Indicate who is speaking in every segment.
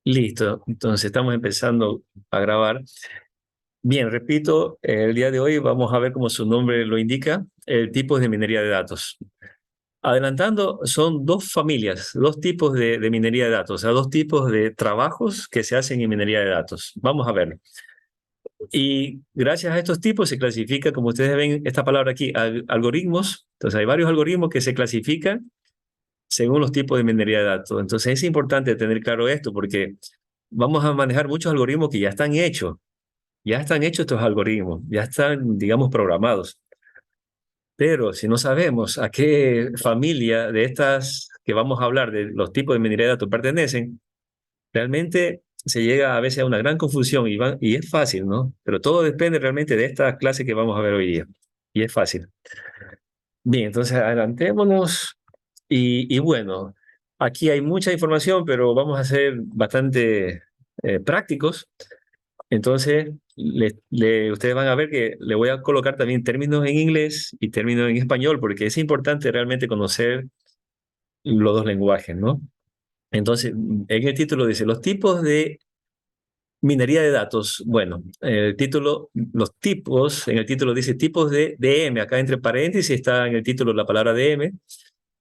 Speaker 1: Listo, entonces estamos empezando a grabar. Bien, repito, el día de hoy vamos a ver, como su nombre lo indica, el tipo de minería de datos. Adelantando, son dos familias, dos tipos de minería de datos, o sea, dos tipos de trabajos que se hacen en minería de datos. Vamos a verlo. Y gracias a estos tipos se clasifica, como ustedes ven, esta palabra aquí, algoritmos. Entonces hay varios algoritmos que se clasifican según los tipos de minería de datos. Entonces es importante tener claro esto porque vamos a manejar muchos algoritmos que ya están hechos estos algoritmos, ya están, digamos, programados. Pero si no sabemos a qué familia de estas que vamos a hablar, de los tipos de minería de datos pertenecen, realmente se llega a veces a una gran confusión y es fácil, ¿no? Pero todo depende realmente de esta clase que vamos a ver hoy día. Y es fácil. Bien, entonces adelantémonos y bueno, aquí hay mucha información, pero vamos a ser bastante prácticos. Entonces, ustedes van a ver que le voy a colocar también términos en inglés y términos en español, porque es importante realmente conocer los dos lenguajes, ¿no? Entonces, en el título dice, los tipos de minería de datos. Bueno, el título, los tipos, en el título dice tipos de DM, acá entre paréntesis está en el título la palabra DM,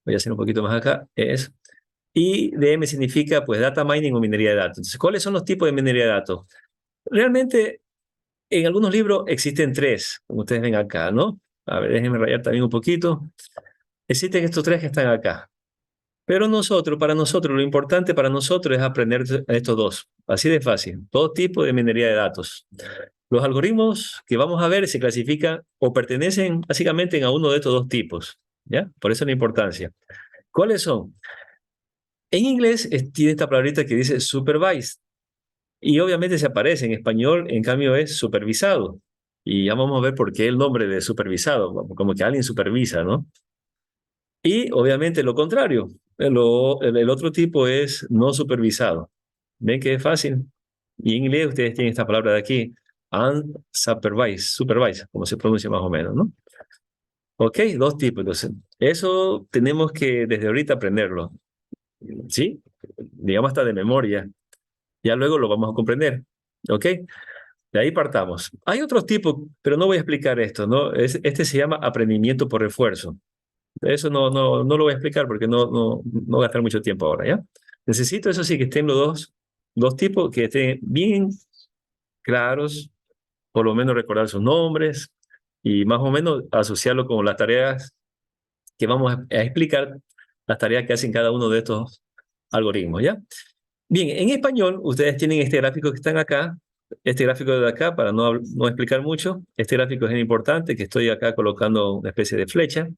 Speaker 1: voy a hacer un poquito más acá, es, y DM significa pues data mining o minería de datos. Entonces, ¿cuáles son los tipos de minería de datos? Realmente en algunos libros existen tres, como ustedes ven acá, ¿no? A ver, déjenme rayar también un poquito. Existen estos tres que están acá. Pero para nosotros, lo importante para nosotros es aprender estos dos. Así de fácil. Todo tipo de minería de datos. Los algoritmos que vamos a ver se clasifican o pertenecen básicamente a uno de estos dos tipos. ¿Ya? Por eso la importancia. ¿Cuáles son? En inglés tiene esta palabrita que dice supervised. Y obviamente se aparece en español, en cambio es supervisado. Y ya vamos a ver por qué el nombre de supervisado, como que alguien supervisa, ¿no? Y obviamente lo contrario, el otro tipo es no supervisado. ¿Ven que es fácil? Y en inglés ustedes tienen esta palabra de aquí, unsupervised, supervised, como se pronuncia más o menos, ¿no? Ok, dos tipos. Entonces, eso tenemos que desde ahorita aprenderlo, ¿sí? Digamos hasta de memoria. Ya luego lo vamos a comprender, ¿ok? De ahí partamos. Hay otros tipos, pero no voy a explicar esto, ¿no? Este se llama aprendimiento por refuerzo. Eso no lo voy a explicar porque no voy a gastar mucho tiempo ahora, ¿ya? Necesito, eso sí, que estén los dos tipos, que estén bien claros, por lo menos recordar sus nombres y más o menos asociarlo con las tareas que vamos a explicar, las tareas que hacen cada uno de estos algoritmos, ¿ya? Bien, en español, ustedes tienen este gráfico que están acá, este gráfico de acá, para no explicar mucho. Este gráfico es importante, que estoy acá colocando una especie de flecha.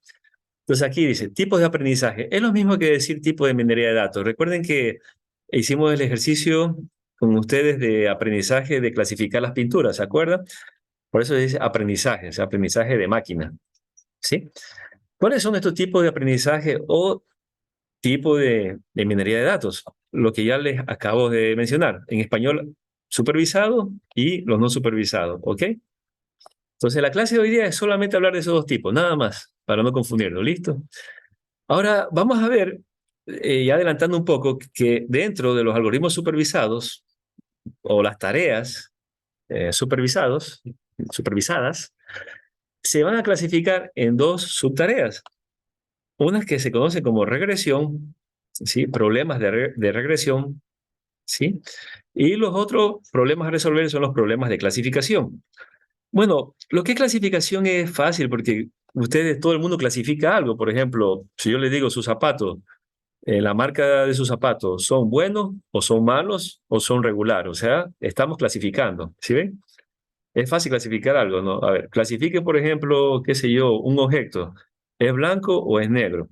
Speaker 1: Entonces aquí dice, tipos de aprendizaje. Es lo mismo que decir tipo de minería de datos. Recuerden que hicimos el ejercicio con ustedes de aprendizaje de clasificar las pinturas, ¿se acuerdan? Por eso dice aprendizaje, o sea, aprendizaje de máquina, ¿sí? ¿Cuáles son estos tipos de aprendizaje o tipo de minería de datos? Lo que ya les acabo de mencionar. En español, supervisado y los no supervisados, ¿ok? Entonces la clase de hoy día es solamente hablar de esos dos tipos, nada más, para no confundirlo, ¿listo? Ahora vamos a ver, ya adelantando un poco, que dentro de los algoritmos supervisados o las tareas supervisadas, se van a clasificar en dos subtareas. Unas que se conocen como regresión, ¿sí? Problemas de regresión, ¿sí? Y los otros problemas a resolver son los problemas de clasificación. Bueno, lo que es clasificación es fácil porque todo el mundo clasifica algo. Por ejemplo, si yo le digo sus zapatos, la marca de sus zapatos, ¿son buenos o son malos o son regular? O sea, estamos clasificando, ¿sí ven? Es fácil clasificar algo, ¿no? A ver, clasifique, por ejemplo, qué sé yo, un objeto. ¿Es blanco o es negro?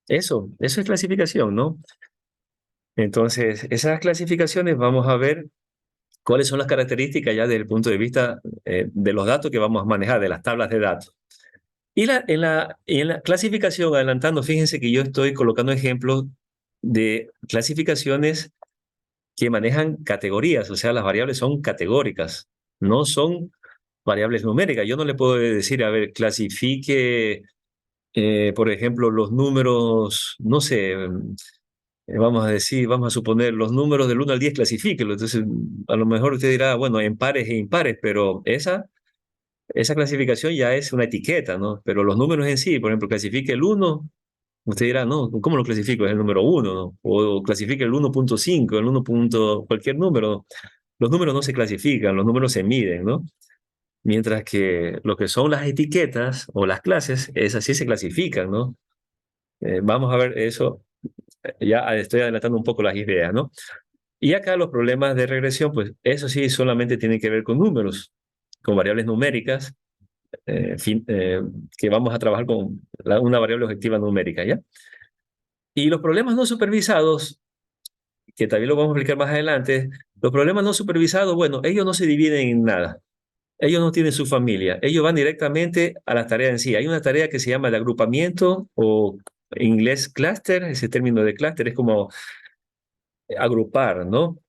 Speaker 1: Eso es clasificación, ¿no? Entonces, esas clasificaciones vamos a ver cuáles son las características ya desde el punto de vista de los datos que vamos a manejar, de las tablas de datos. En la clasificación, adelantando, fíjense que yo estoy colocando ejemplos de clasificaciones que manejan categorías, o sea, las variables son categóricas, no son variables numéricas. Yo no le puedo decir, a ver, clasifique, por ejemplo, los números, no sé, vamos a decir, vamos a suponer los números del 1 al 10 clasifíquenlo. Entonces, a lo mejor usted dirá, bueno, en pares e impares, pero esa clasificación ya es una etiqueta, ¿no? Pero los números en sí, por ejemplo, clasifique el 1, usted dirá, no, ¿cómo lo clasifico? Es el número 1, ¿no? O clasifique el 1.5, el 1. Cualquier número. Los números no se clasifican, los números se miden, ¿no? Mientras que lo que son las etiquetas o las clases, esas sí se clasifican, ¿no? Vamos a ver eso, ya estoy adelantando un poco las ideas, ¿no? Y acá los problemas de regresión, pues eso sí solamente tienen que ver con números, con variables numéricas, que vamos a trabajar con una variable objetiva numérica, ¿ya? Y los problemas no supervisados, que también lo vamos a explicar más adelante, los problemas no supervisados, bueno, ellos no se dividen en nada. Ellos no tienen su familia, ellos van directamente a la tarea en sí. Hay una tarea que se llama de agrupamiento o en inglés clúster, ese término de clúster es como agrupar, ¿no?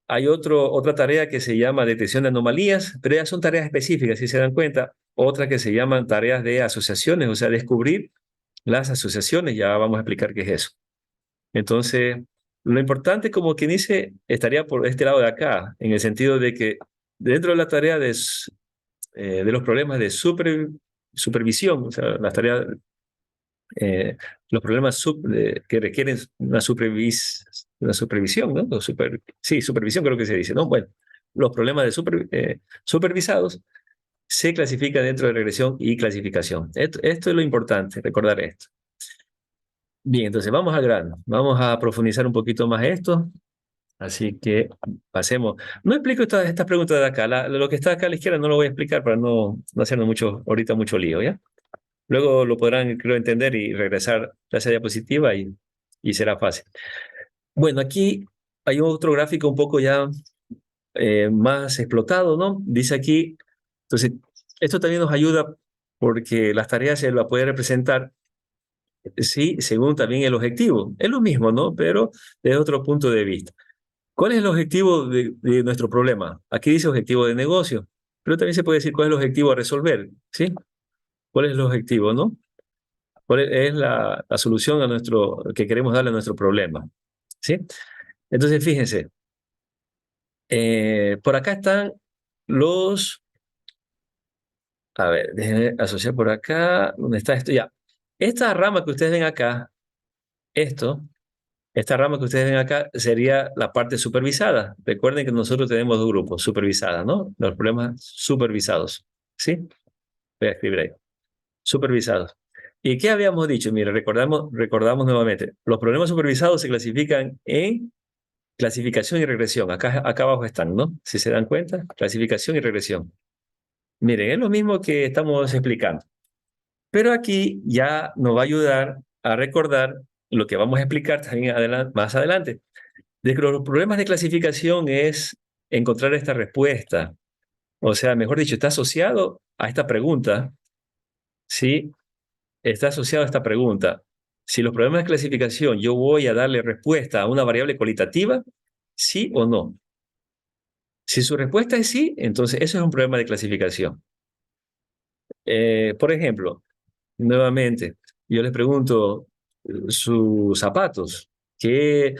Speaker 1: Hay otra tarea que se llama detección de anomalías, pero ya son tareas específicas, si se dan cuenta. Otra que se llaman tareas de asociaciones, o sea, descubrir las asociaciones, ya vamos a explicar qué es eso. Entonces, lo importante, como quien dice, estaría por este lado de acá, en el sentido de que dentro de la tarea de los problemas de supervisión, o sea, las tareas, los problemas que requieren una supervisión, ¿no? Sí, supervisión creo que se dice, ¿no? Bueno, los problemas de supervisados se clasifican dentro de regresión y clasificación. Esto es lo importante, recordar esto. Bien, entonces vamos al grano, vamos a profundizar un poquito más esto, así que pasemos. No explico estas preguntas de acá, lo que está acá a la izquierda no lo voy a explicar para no hacernos ahorita mucho lío, ¿ya? Luego lo podrán, creo, entender y regresar a esa diapositiva y será fácil. Bueno, aquí hay otro gráfico un poco ya más explotado, ¿no? Dice aquí, entonces, esto también nos ayuda porque las tareas se las puede representar, sí, según también el objetivo. Es lo mismo, ¿no? Pero desde otro punto de vista. ¿Cuál es el objetivo de nuestro problema? Aquí dice objetivo de negocio, pero también se puede decir cuál es el objetivo a resolver, ¿sí? ¿Cuál es el objetivo, no? ¿Cuál es la solución que queremos darle a nuestro problema? ¿Sí? Entonces, fíjense, por acá están los, a ver, déjenme asociar por acá, ¿dónde está esto? Ya, esta rama que ustedes ven acá, esto, esta rama que ustedes ven acá sería la parte supervisada. Recuerden que nosotros tenemos dos grupos, supervisadas, ¿no? Los problemas supervisados, ¿sí? Voy a escribir ahí, supervisados. ¿Y qué habíamos dicho? Mire, recordamos nuevamente. Los problemas supervisados se clasifican en clasificación y regresión. Acá abajo están, ¿no? Si se dan cuenta, clasificación y regresión. Miren, es lo mismo que estamos explicando. Pero aquí ya nos va a ayudar a recordar lo que vamos a explicar también más adelante. De que los problemas de clasificación es encontrar esta respuesta. O sea, mejor dicho, está asociado a esta pregunta, ¿sí? Está asociado a esta pregunta. Si los problemas de clasificación yo voy a darle respuesta a una variable cualitativa, sí o no. Si su respuesta es sí, entonces eso es un problema de clasificación. Por ejemplo, nuevamente, yo les pregunto, sus zapatos, ¿qué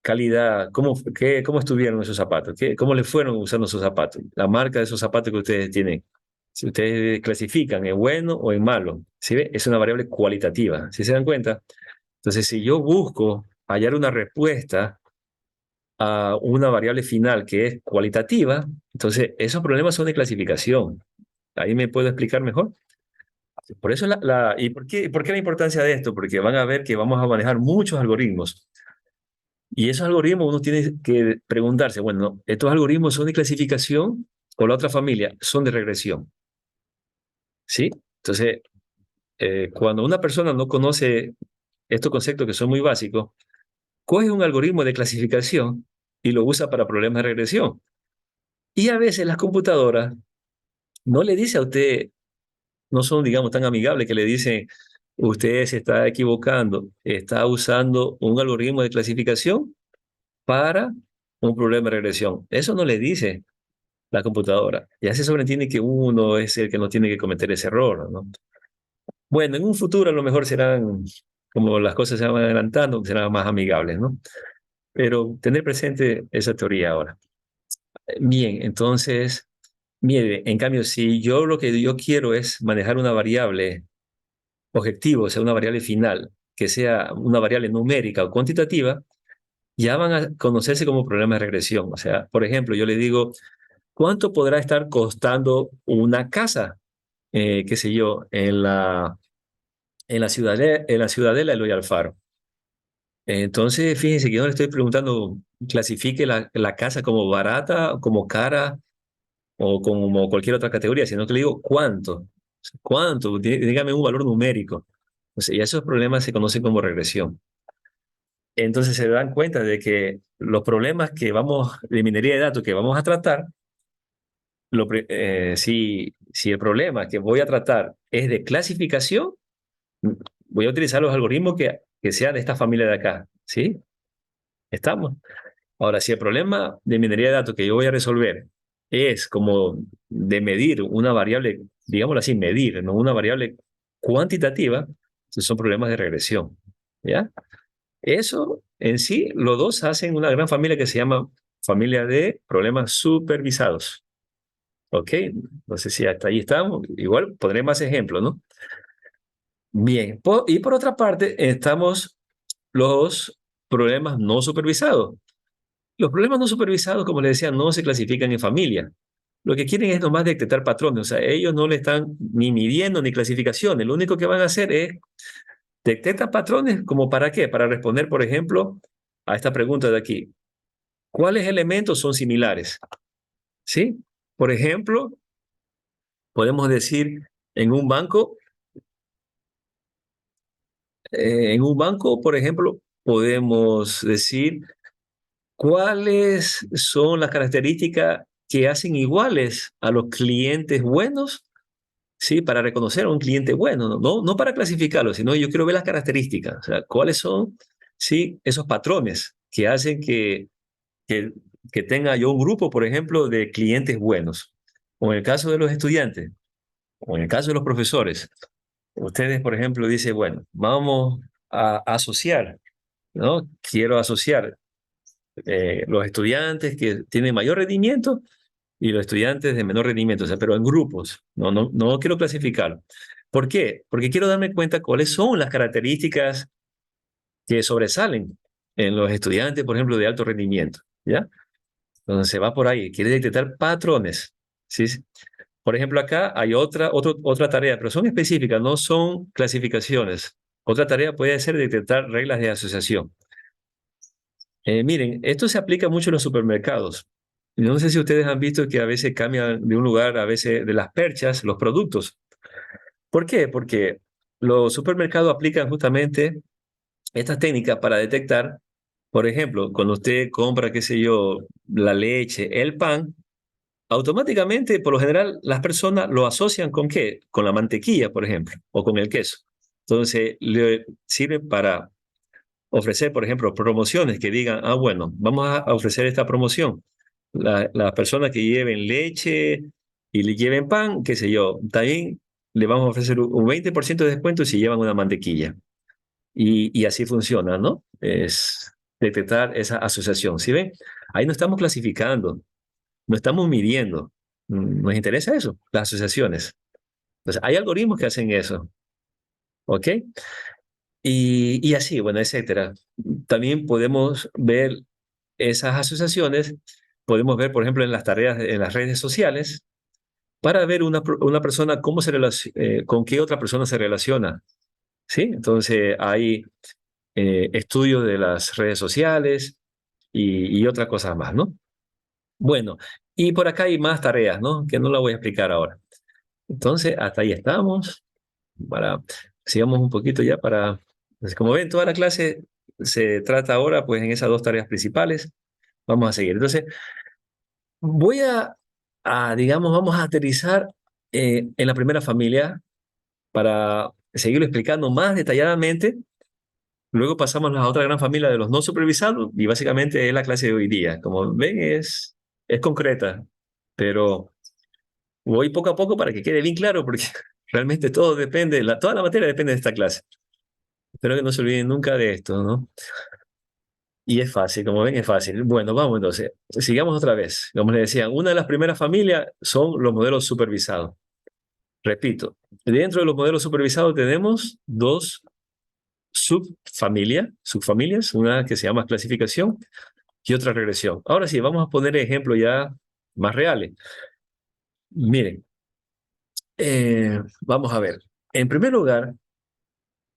Speaker 1: calidad, cómo estuvieron esos zapatos? ¿Cómo le fueron usando esos zapatos? La marca de esos zapatos que ustedes tienen. Si ustedes clasifican en bueno o en malo, ¿sí ve? Es una variable cualitativa, ¿sí se dan cuenta? Entonces, si yo busco hallar una respuesta a una variable final que es cualitativa, entonces esos problemas son de clasificación. Ahí me puedo explicar mejor. Por eso ¿y por qué la importancia de esto? Porque van a ver que vamos a manejar muchos algoritmos. Y esos algoritmos uno tiene que preguntarse, bueno, ¿estos algoritmos son de clasificación o la otra familia son de regresión? ¿Sí? Entonces, cuando una persona no conoce estos conceptos que son muy básicos, coge un algoritmo de clasificación y lo usa para problemas de regresión. Y a veces las computadoras no le dice a usted, no son, digamos, tan amigables que le dicen, usted se está equivocando, está usando un algoritmo de clasificación para un problema de regresión. Eso no le dice la computadora. Ya se sobreentiende que uno es el que no tiene que cometer ese error, ¿no? Bueno, en un futuro a lo mejor serán como las cosas se van adelantando, serán más amigables, ¿no? Pero tener presente esa teoría ahora. Bien, entonces, mire, en cambio, si yo lo que yo quiero es manejar una variable objetivo, o sea, una variable final, que sea una variable numérica o cuantitativa, ya van a conocerse como problemas de regresión. O sea, por ejemplo, yo le digo, ¿cuánto podrá estar costando una casa, qué sé yo, en la ciudadela de Eloy Alfaro? Entonces, fíjense que yo no le estoy preguntando, clasifique la casa como barata, como cara o como cualquier otra categoría, sino que le digo, ¿cuánto? ¿Cuánto? Dígame un valor numérico. O sea, y esos problemas se conocen como regresión. Entonces se dan cuenta de que los problemas de minería de datos que vamos a tratar, si el problema que voy a tratar es de clasificación, mm, voy a utilizar los algoritmos que sean de esta familia de acá, ¿sí? ¿Estamos? Ahora, si el problema de minería de datos que yo voy a resolver es como de medir una variable, digámoslo así, medir, no una variable cuantitativa, entonces son problemas de regresión, ¿ya? Eso en sí, los dos hacen una gran familia que se llama familia de problemas supervisados. ¿Ok? No sé si hasta ahí estamos. Igual pondré más ejemplos, ¿no? Bien. Y por otra parte, estamos los problemas no supervisados. Los problemas no supervisados, como les decía, no se clasifican en familia. Lo que quieren es nomás detectar patrones. O sea, ellos no le están ni midiendo ni clasificaciones. Lo único que van a hacer es detectar patrones. ¿Como para qué? Para responder, por ejemplo, a esta pregunta de aquí. ¿Cuáles elementos son similares? ¿Sí? Por ejemplo, podemos decir en un banco, por ejemplo, podemos decir cuáles son las características que hacen iguales a los clientes buenos, ¿sí? Para reconocer a un cliente bueno, no para clasificarlo, sino yo quiero ver las características, o sea, cuáles son, ¿sí? Esos patrones que hacen que, que tenga yo un grupo, por ejemplo, de clientes buenos. O en el caso de los estudiantes, o en el caso de los profesores, ustedes, por ejemplo, dicen, bueno, vamos a asociar, ¿no? Quiero asociar los estudiantes que tienen mayor rendimiento y los estudiantes de menor rendimiento, o sea, pero en grupos, no quiero clasificar. ¿Por qué? Porque quiero darme cuenta cuáles son las características que sobresalen en los estudiantes, por ejemplo, de alto rendimiento, ¿ya? Entonces se va por ahí, quiere detectar patrones, ¿sí? Por ejemplo, acá hay otra tarea, pero son específicas, no son clasificaciones. Otra tarea puede ser detectar reglas de asociación. Miren, esto se aplica mucho en los supermercados. No sé si ustedes han visto que a veces cambian de un lugar, a veces de las perchas, los productos. ¿Por qué? Porque los supermercados aplican justamente estas técnicas para detectar, por ejemplo, cuando usted compra, qué sé yo, la leche, el pan, automáticamente, por lo general, las personas lo asocian con qué? Con la mantequilla, por ejemplo, o con el queso. Entonces, le sirve para ofrecer, por ejemplo, promociones que digan, ah, bueno, vamos a ofrecer esta promoción. Las personas que lleven leche y le lleven pan, qué sé yo, también le vamos a ofrecer un 20% de descuento si llevan una mantequilla. Y así funciona, ¿no? Es detectar esa asociación. ¿Sí ven? Ahí no estamos clasificando, no estamos midiendo. Nos interesa eso, las asociaciones. Entonces, hay algoritmos que hacen eso, ¿ok? Y así, bueno, etcétera. También podemos ver esas asociaciones, podemos ver, por ejemplo, en las tareas, en las redes sociales, para ver una persona con qué otra persona se relaciona, ¿sí? Entonces, hay estudios de las redes sociales y otras cosas más, ¿no? Bueno, y por acá hay más tareas, ¿no? Que no la voy a explicar ahora. Entonces, hasta ahí estamos. Sigamos un poquito ya pues, como ven, toda la clase se trata ahora, pues, en esas dos tareas principales. Vamos a seguir. Entonces, voy digamos, vamos a aterrizar en la primera familia para seguirlo explicando más detalladamente. Luego pasamos a la otra gran familia de los no supervisados y básicamente es la clase de hoy día. Como ven, es concreta, pero voy poco a poco para que quede bien claro, porque realmente todo depende, toda la materia depende de esta clase. Espero que no se olviden nunca de esto, ¿no? Y es fácil, como ven, es fácil. Bueno, vamos entonces. Sigamos otra vez. Como les decía, una de las primeras familias son los modelos supervisados. Repito, dentro de los modelos supervisados tenemos dos subfamilias, una que se llama clasificación y otra regresión. Ahora sí, vamos a poner ejemplos ya más reales. Miren, vamos a ver. En primer lugar,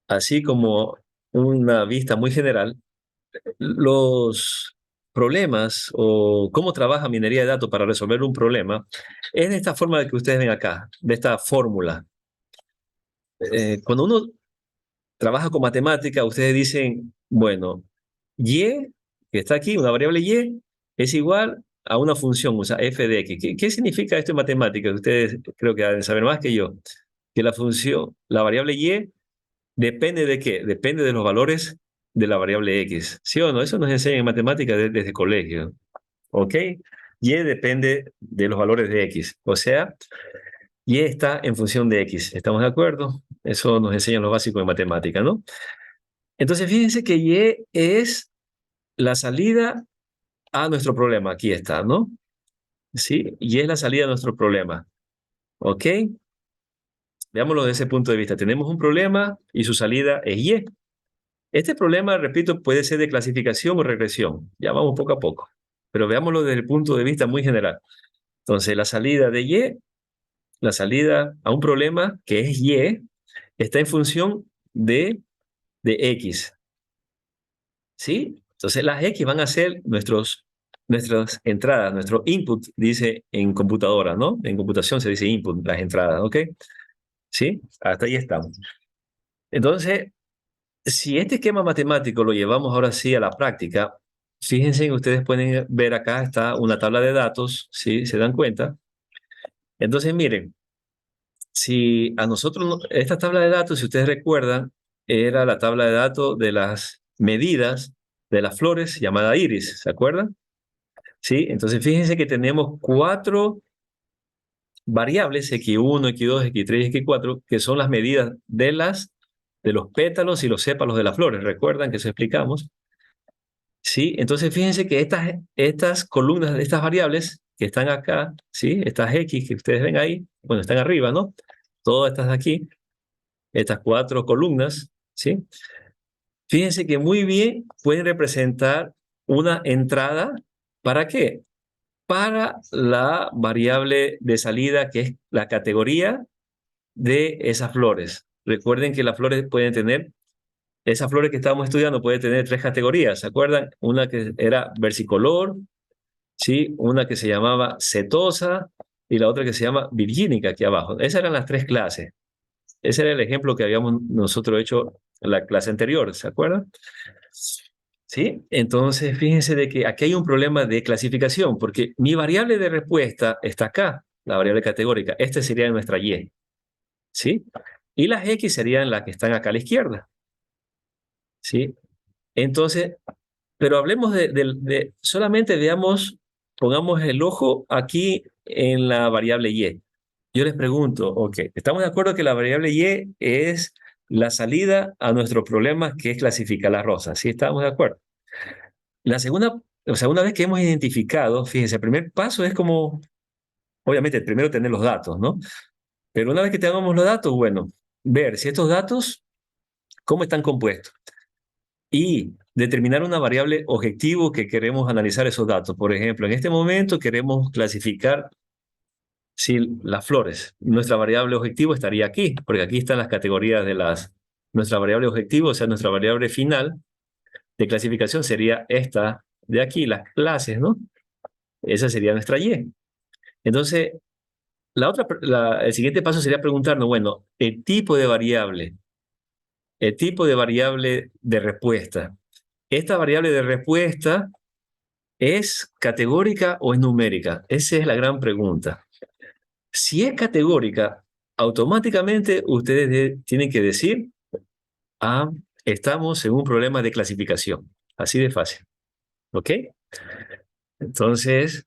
Speaker 1: así como una vista muy general, los problemas o cómo trabaja minería de datos para resolver un problema es de esta forma que ustedes ven acá, de esta fórmula. Cuando uno trabaja con matemática, ustedes dicen, bueno, y, que está aquí, una variable y, es igual a una función, o sea, f de x. ¿Qué significa esto en matemática? Ustedes creo que deben saber más que yo. Que la función, la variable y, depende de qué? Depende de los valores de la variable x. ¿Sí o no? Eso nos enseña en matemática desde colegio. ¿Ok? Y depende de los valores de x. O sea, y está en función de x. ¿Estamos de acuerdo? Eso nos enseña lo básico de matemática, ¿no? Entonces, fíjense que y es la salida a nuestro problema. Aquí está, ¿no? Sí, y es la salida a nuestro problema. ¿Ok? Veámoslo desde ese punto de vista. Tenemos un problema y su salida es y. Este problema, repito, puede ser de clasificación o regresión. Ya vamos poco a poco. Pero veámoslo desde el punto de vista muy general. Entonces, la salida de y, la salida a un problema que es y, está en función de x. ¿Sí? Entonces, las x van a ser nuestras entradas, nuestro input, dice en computadora, ¿no? En computación se dice input, las entradas, ¿ok? ¿Sí? Hasta ahí estamos. Entonces, si este esquema matemático lo llevamos ahora sí a la práctica, fíjense que ustedes pueden ver acá está una tabla de datos, ¿sí? ¿Se dan cuenta? Entonces, miren, si a nosotros, esta tabla de datos, si ustedes recuerdan, era la tabla de datos de las medidas de las flores llamada iris, ¿se acuerdan? Sí, entonces fíjense que tenemos cuatro variables, X1, X2, X3 y X4, que son las medidas de los pétalos y los sépalos de las flores. ¿Recuerdan que eso explicamos? Sí, entonces fíjense que estas columnas, estas variables que están acá, ¿sí? Estas X que ustedes ven ahí, bueno, están arriba, ¿no? Todas estas de aquí, estas cuatro columnas, ¿sí? Fíjense que muy bien pueden representar una entrada, ¿para qué? Para la variable de salida, que es la categoría de esas flores. Recuerden que las flores pueden tener, esas flores que estábamos estudiando pueden tener tres categorías, ¿se acuerdan? Una que era versicolor, ¿sí? Una que se llamaba setosa y la otra que se llama virgínica aquí abajo. Esas eran las tres clases. Ese era el ejemplo que habíamos nosotros hecho en la clase anterior, ¿se acuerdan? ¿Sí? Entonces, fíjense de que aquí hay un problema de clasificación, porque mi variable de respuesta está acá, la variable categórica. Esta sería nuestra y, ¿sí? Y las x serían las que están acá a la izquierda, ¿sí? Entonces, pero hablemos solamente veamos, pongamos el ojo aquí en la variable y. Yo les pregunto, ok, ¿estamos de acuerdo que la variable y es la salida a nuestro problema que es clasificar las rosas? ¿Sí estamos de acuerdo? La segunda, o sea, una vez que hemos identificado, fíjense, el primer paso es como, obviamente, primero tener los datos, ¿no? Pero una vez que tengamos los datos, bueno, ver si estos datos, cómo están compuestos y determinar una variable objetivo que queremos analizar esos datos. Por ejemplo, en este momento queremos clasificar si las flores. Nuestra variable objetivo estaría aquí, porque aquí están las categorías de nuestra variable objetivo, o sea, nuestra variable final de clasificación sería esta de aquí, las clases, ¿no? Esa sería nuestra Y. Entonces, el siguiente paso sería preguntarnos, bueno, el tipo de variable de respuesta. ¿Esta variable de respuesta es categórica o es numérica? Esa es la gran pregunta. Si es categórica, automáticamente ustedes tienen que decir, ah, estamos en un problema de clasificación. Así de fácil. ¿Ok? Entonces,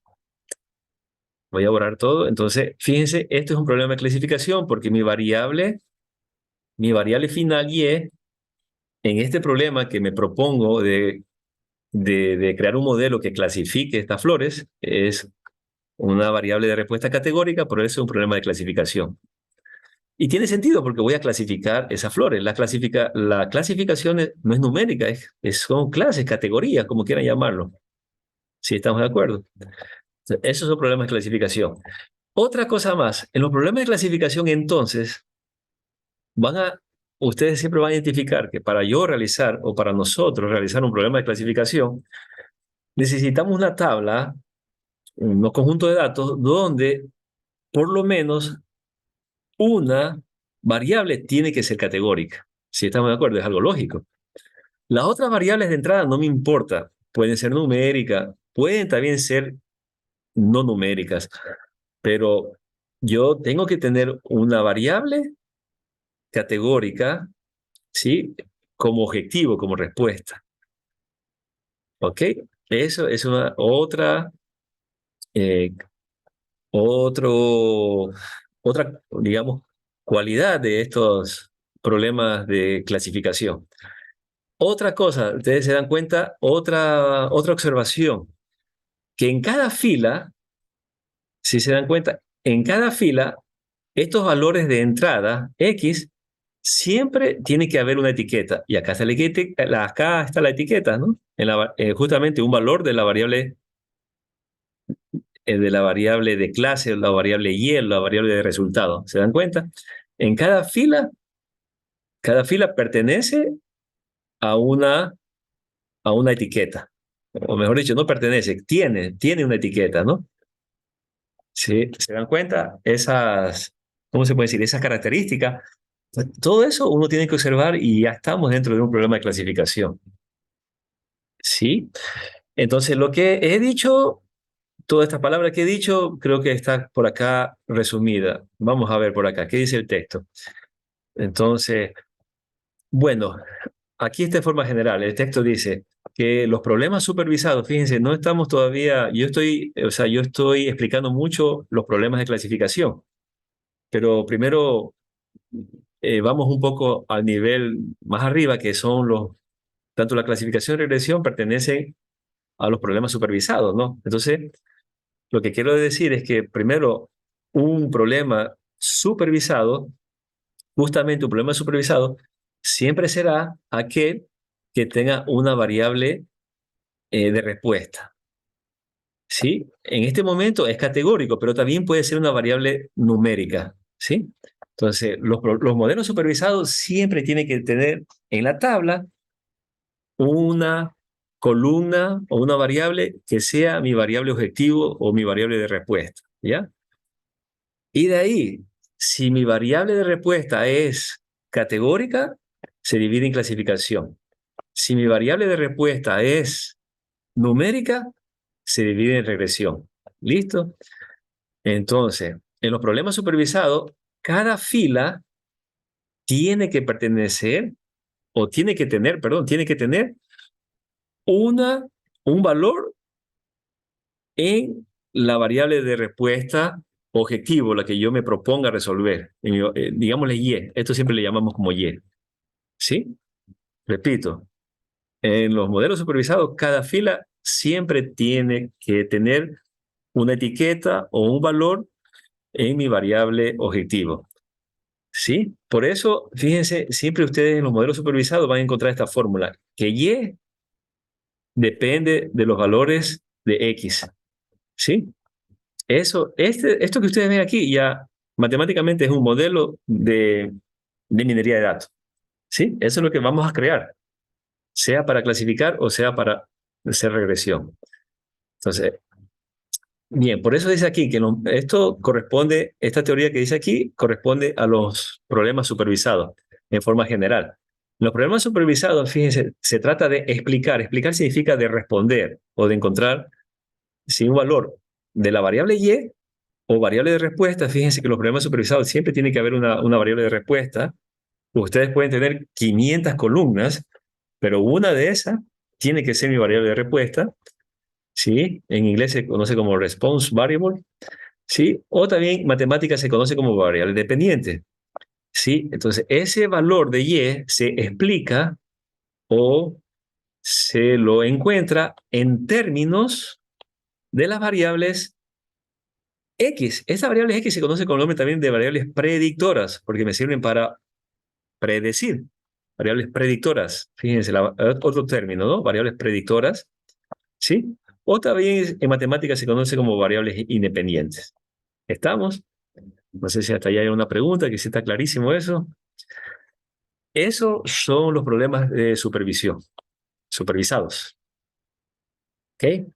Speaker 1: voy a borrar todo. Entonces, fíjense, esto es un problema de clasificación porque mi variable final y en este problema que me propongo de crear un modelo que clasifique estas flores, es una variable de respuesta categórica, pero eso es un problema de clasificación. Y tiene sentido porque voy a clasificar esas flores. La clasificación no es numérica, son clases, categorías, como quieran llamarlo. Si estamos de acuerdo. Esos son problemas de clasificación. Otra cosa más, en los problemas de clasificación, entonces, ustedes siempre van a identificar que para yo realizar, o para nosotros realizar un problema de clasificación, necesitamos una tabla, un conjunto de datos, donde por lo menos una variable tiene que ser categórica. Si estamos de acuerdo, es algo lógico. Las otras variables de entrada no me importa. Pueden ser numéricas, pueden también ser no numéricas, pero yo tengo que tener una variable categórica, ¿sí? Como objetivo, como respuesta. ¿Ok? Eso es eh, otra, digamos, cualidad de estos problemas de clasificación. Otra cosa, ustedes se dan cuenta, otra observación, que en cada fila, si se dan cuenta, en cada fila, estos valores de entrada, X, siempre tiene que haber una etiqueta. Y acá está acá está la etiqueta, ¿no? Justamente un valor de la variable de clase, la variable Y, la variable de resultado. ¿Se dan cuenta? En cada fila pertenece a una etiqueta. O mejor dicho, no pertenece, tiene una etiqueta, ¿no? ¿Sí? ¿Se dan cuenta? ¿Cómo se puede decir? Esas características. Todo eso uno tiene que observar y ya estamos dentro de un problema de clasificación. ¿Sí? Entonces, lo que he dicho, todas estas palabras que he dicho, creo que está por acá resumida. Vamos a ver por acá, ¿qué dice el texto? Entonces, bueno, aquí está de forma general. El texto dice que los problemas supervisados, fíjense, no estamos todavía, yo estoy explicando mucho los problemas de clasificación, pero primero vamos un poco al nivel más arriba, que son tanto la clasificación y regresión pertenecen a los problemas supervisados, ¿no? Entonces, lo que quiero decir es que primero, un problema supervisado, justamente un problema supervisado, siempre será aquel que tenga una variable de respuesta. ¿Sí? En este momento es categórico, pero también puede ser una variable numérica. ¿Sí? Entonces, los modelos supervisados siempre tienen que tener en la tabla una columna o una variable que sea mi variable objetivo o mi variable de respuesta. ¿Ya? Y de ahí, si mi variable de respuesta es categórica, se divide en clasificación. Si mi variable de respuesta es numérica, se divide en regresión. ¿Listo? Entonces, en los problemas supervisados, cada fila tiene que pertenecer, o tiene que tener un valor en la variable de respuesta objetivo, la que yo me proponga resolver. Digámosle Y. Esto siempre le llamamos como Y. ¿Sí? Repito, en los modelos supervisados, cada fila siempre tiene que tener una etiqueta o un valor en mi variable objetivo. ¿Sí? Por eso, fíjense, siempre ustedes en los modelos supervisados van a encontrar esta fórmula, que Y depende de los valores de X. ¿Sí? Esto que ustedes ven aquí ya matemáticamente es un modelo de minería de datos. ¿Sí? Eso es lo que vamos a crear, sea para clasificar o sea para hacer regresión. Entonces, bien, por eso dice aquí que esta teoría que dice aquí corresponde a los problemas supervisados en forma general. Los problemas supervisados, fíjense, se trata de explicar. Explicar significa de responder o de encontrar si un valor de la variable Y o variable de respuesta. Fíjense que los problemas supervisados siempre tiene que haber una variable de respuesta. Ustedes pueden tener 500 columnas, pero una de esas tiene que ser mi variable de respuesta. ¿Sí? En inglés se conoce como response variable, ¿sí? O también matemática se conoce como variable dependiente, ¿sí? Entonces, ese valor de Y se explica o se lo encuentra en términos de las variables X. Estas variables X se conocen con el nombre también de variables predictoras, porque me sirven para predecir. Variables predictoras, fíjense, otro término, ¿no? Variables predictoras, ¿sí? O también en matemáticas se conoce como variables independientes. ¿Estamos? No sé si hasta allá hay una pregunta, que si está clarísimo eso. Esos son los problemas de supervisión, supervisados. ¿Ok?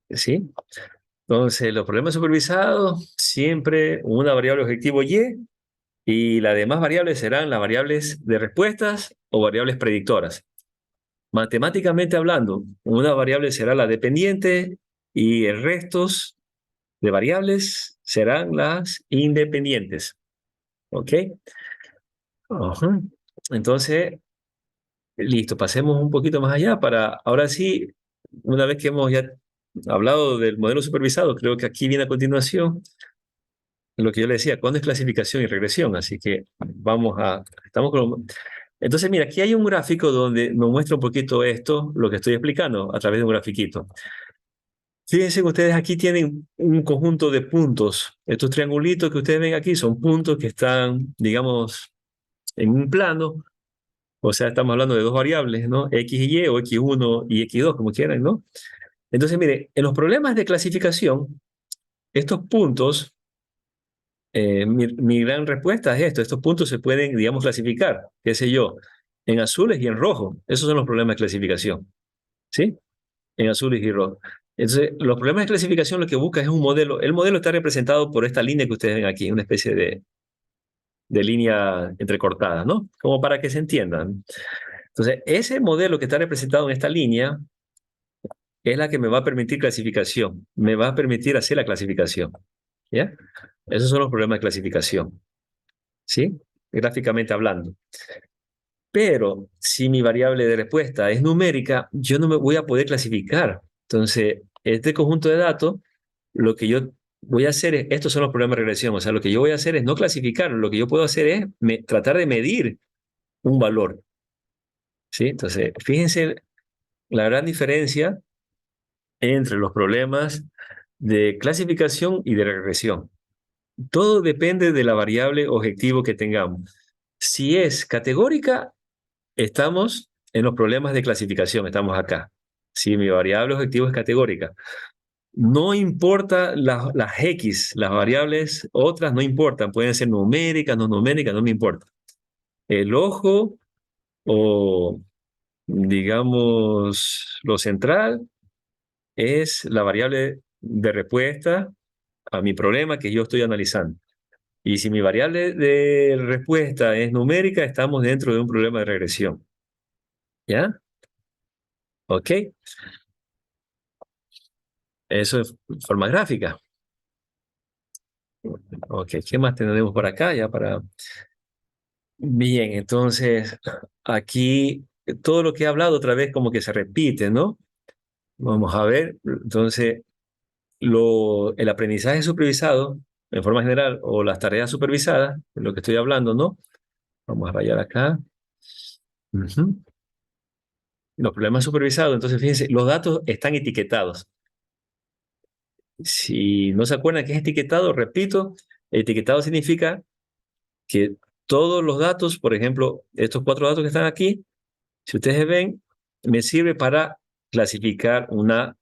Speaker 1: ¿Sí? Entonces, los problemas supervisados, siempre una variable objetivo y las demás variables serán las variables de respuestas o variables predictoras. Matemáticamente hablando, una variable será la dependiente y el resto de variables serán las independientes. ¿Ok? Ajá. Entonces, listo, pasemos un poquito más allá para, ahora sí, una vez que hemos ya hablado del modelo supervisado, creo que aquí viene a continuación lo que yo le decía, cuándo es clasificación y regresión. Así que estamos con... Entonces, mira, aquí hay un gráfico donde nos muestra un poquito esto, lo que estoy explicando a través de un grafiquito. Fíjense que ustedes aquí tienen un conjunto de puntos. Estos triangulitos que ustedes ven aquí son puntos que están, digamos, en un plano. O sea, estamos hablando de dos variables, ¿no? X y Y, o X1 y X2, como quieran, ¿no? Entonces, mire, en los problemas de clasificación, estos puntos, mi gran respuesta es esto: estos puntos se pueden, digamos, clasificar, qué sé yo, en azules y en rojo. Esos son los problemas de clasificación, ¿sí? En azules y rojo. Entonces, los problemas de clasificación lo que busca es un modelo. El modelo está representado por esta línea que ustedes ven aquí, una especie de línea entrecortada, ¿no? Como para que se entiendan. Entonces, ese modelo que está representado en esta línea es la que me va a permitir clasificación, me va a permitir hacer la clasificación, ¿ya? Esos son los problemas de clasificación, ¿sí? Gráficamente hablando. Pero si mi variable de respuesta es numérica, yo no me voy a poder clasificar. Entonces, este conjunto de datos, lo que yo voy a hacer es, estos son los problemas de regresión, o sea, lo que yo voy a hacer es no clasificar, lo que yo puedo hacer es tratar de medir un valor, ¿sí? Entonces, fíjense la gran diferencia entre los problemas de clasificación y de regresión. Todo depende de la variable objetivo que tengamos. Si es categórica, estamos en los problemas de clasificación, estamos acá. Si mi variable objetivo es categórica, no importa las X, las variables otras no importan, pueden ser numéricas, no numéricas, no me importa. El ojo o, digamos, lo central es la variable de respuesta a mi problema que yo estoy analizando. Y si mi variable de respuesta es numérica, estamos dentro de un problema de regresión. ¿Ya? ¿Ok? Eso es forma gráfica. Ok, ¿qué más tenemos por acá? Ya para... Bien, entonces, aquí todo lo que he hablado otra vez como que se repite, ¿no? Vamos a ver. Entonces, el aprendizaje supervisado, en forma general, o las tareas supervisadas, de lo que estoy hablando, ¿no? Vamos a rayar acá. Ujú. Los problemas supervisados, entonces fíjense, los datos están etiquetados. Si no se acuerdan qué es etiquetado, repito, etiquetado significa que todos los datos, por ejemplo, estos 4 datos que están aquí, si ustedes ven, me sirve para clasificar una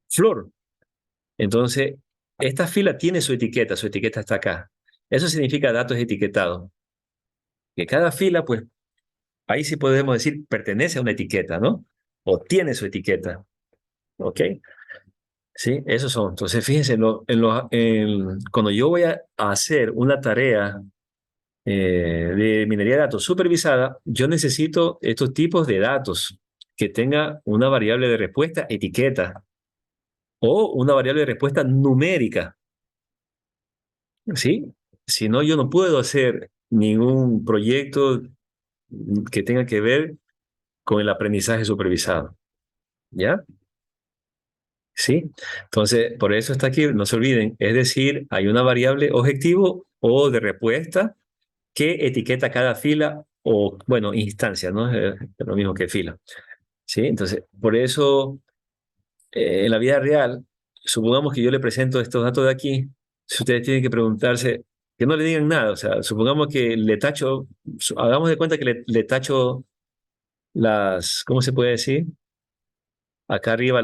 Speaker 1: flor. Entonces, esta fila tiene su etiqueta está acá. Eso significa datos etiquetados. Que cada fila, pues, ahí sí podemos decir, pertenece a una etiqueta, ¿no? O tiene su etiqueta, ¿ok? Sí, esos son. Entonces, fíjense, cuando yo voy a hacer una tarea de minería de datos supervisada, yo necesito estos tipos de datos que tenga una variable de respuesta etiqueta o una variable de respuesta numérica, ¿sí? Si no, yo no puedo hacer ningún proyecto que tenga que ver con el aprendizaje supervisado, ¿ya? ¿Sí? Entonces, por eso está aquí, no se olviden, es decir, hay una variable objetivo o de respuesta que etiqueta cada fila o, bueno, instancia, ¿no? Es lo mismo que fila, ¿sí? Entonces, por eso, en la vida real, supongamos que yo le presento estos datos de aquí, si ustedes tienen que preguntarse, que no le digan nada, o sea, supongamos que le tacho, hagamos de cuenta que le tacho las, ¿cómo se puede decir? Acá arriba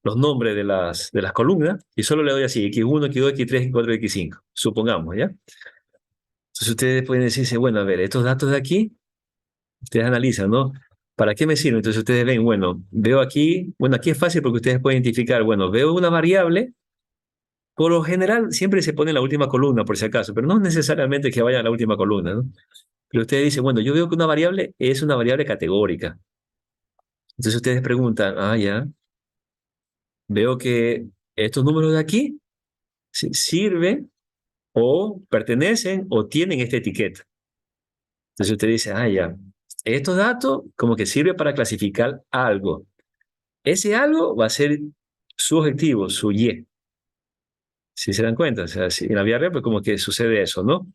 Speaker 1: los nombres de las columnas y solo le doy así, X1, X2, X3, X4, X5, supongamos, ¿ya? Entonces ustedes pueden decirse, bueno, a ver, estos datos de aquí, ustedes analizan, ¿no? ¿Para qué me sirven? Entonces ustedes ven, bueno, veo aquí, bueno, aquí es fácil porque ustedes pueden identificar, bueno, veo una variable, por lo general siempre se pone en la última columna, por si acaso, pero no necesariamente que vaya a la última columna, ¿no? Pero ustedes dicen, bueno, yo veo que una variable es una variable categórica. Entonces ustedes preguntan, ah, ya, veo que estos números de aquí sirven o pertenecen o tienen esta etiqueta. Entonces usted dice, ah, ya, estos datos como que sirve para clasificar algo. Ese algo va a ser su objetivo, su Y. Si se dan cuenta, o sea, si en la vida real, pues como que sucede eso, ¿no?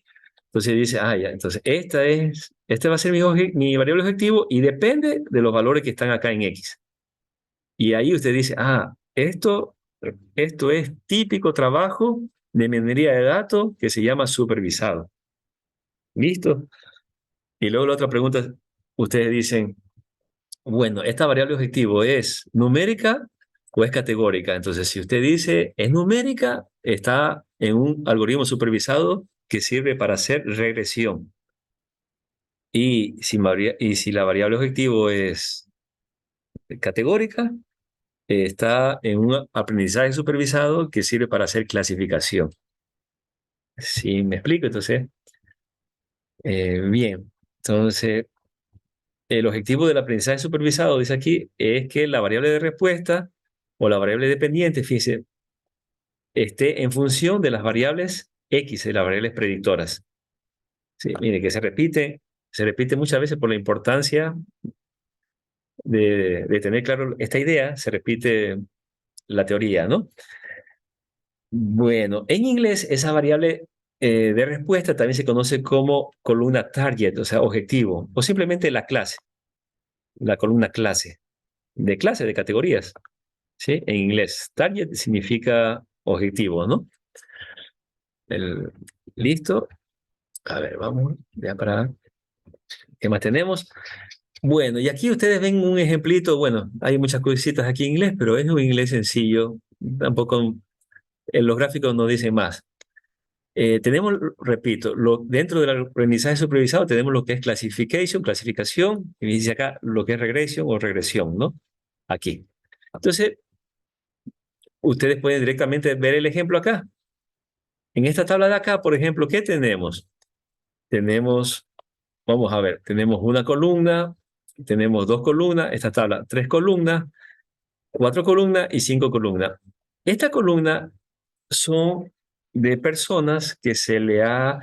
Speaker 1: Entonces dice, ah, ya, entonces este va a ser mi variable objetivo y depende de los valores que están acá en X. Y ahí usted dice, ah, esto es típico trabajo de minería de datos que se llama supervisado. ¿Listo? Y luego la otra pregunta, ustedes dicen, bueno, ¿esta variable objetivo es numérica o es categórica? Entonces, si usted dice es numérica, está en un algoritmo supervisado que sirve para hacer regresión. Y si la variable objetivo es categórica, está en un aprendizaje supervisado que sirve para hacer clasificación. ¿Sí me explico? Entonces, bien. Entonces, el objetivo del aprendizaje supervisado, dice aquí, es que la variable de respuesta o la variable dependiente, fíjese, esté en función de las variables X, de las variables predictoras. Sí, mire, que se repite muchas veces por la importancia de tener claro esta idea, se repite la teoría, ¿no? Bueno, en inglés esa variable de respuesta también se conoce como columna target, o sea, objetivo, o simplemente la clase, la columna clase, de categorías. ¿Sí? En inglés, target significa objetivo, ¿no? El, ¿Listo? A ver, vamos, ya para... ¿Qué más tenemos? Bueno, y aquí ustedes ven un ejemplito, bueno, hay muchas cositas aquí en inglés, pero es un inglés sencillo, tampoco en los gráficos no dicen más. Tenemos, repito, dentro del aprendizaje supervisado tenemos lo que es clasificación, y dice acá lo que es regresión o regresión, ¿no? Aquí. Entonces, ustedes pueden directamente ver el ejemplo acá. En esta tabla de acá, por ejemplo, ¿qué tenemos? Tenemos, vamos a ver, tenemos una columna, tenemos dos columnas, esta tabla, tres columnas, cuatro columnas y cinco columnas. Esta columna son de personas que se le ha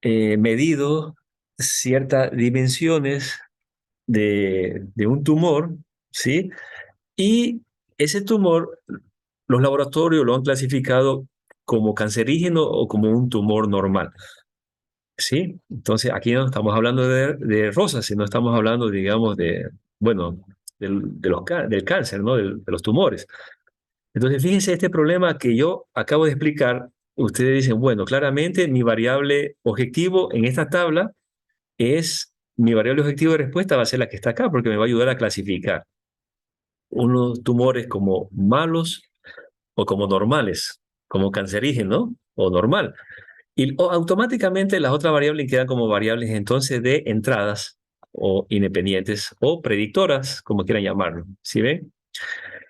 Speaker 1: medido ciertas dimensiones de un tumor, ¿sí? Y ese tumor, los laboratorios lo han clasificado como cancerígeno o como un tumor normal. Sí, entonces aquí no estamos hablando de rosas, sino estamos hablando, digamos, bueno, del cáncer, ¿no? De los tumores. Entonces, fíjense este problema que yo acabo de explicar. Ustedes dicen, bueno, claramente mi variable objetivo en esta tabla mi variable objetivo de respuesta va a ser la que está acá, porque me va a ayudar a clasificar unos tumores como malos o como normales, como cancerígeno o normal. Y automáticamente las otras variables quedan como variables entonces de entradas o independientes o predictoras, como quieran llamarlo. ¿Sí ven?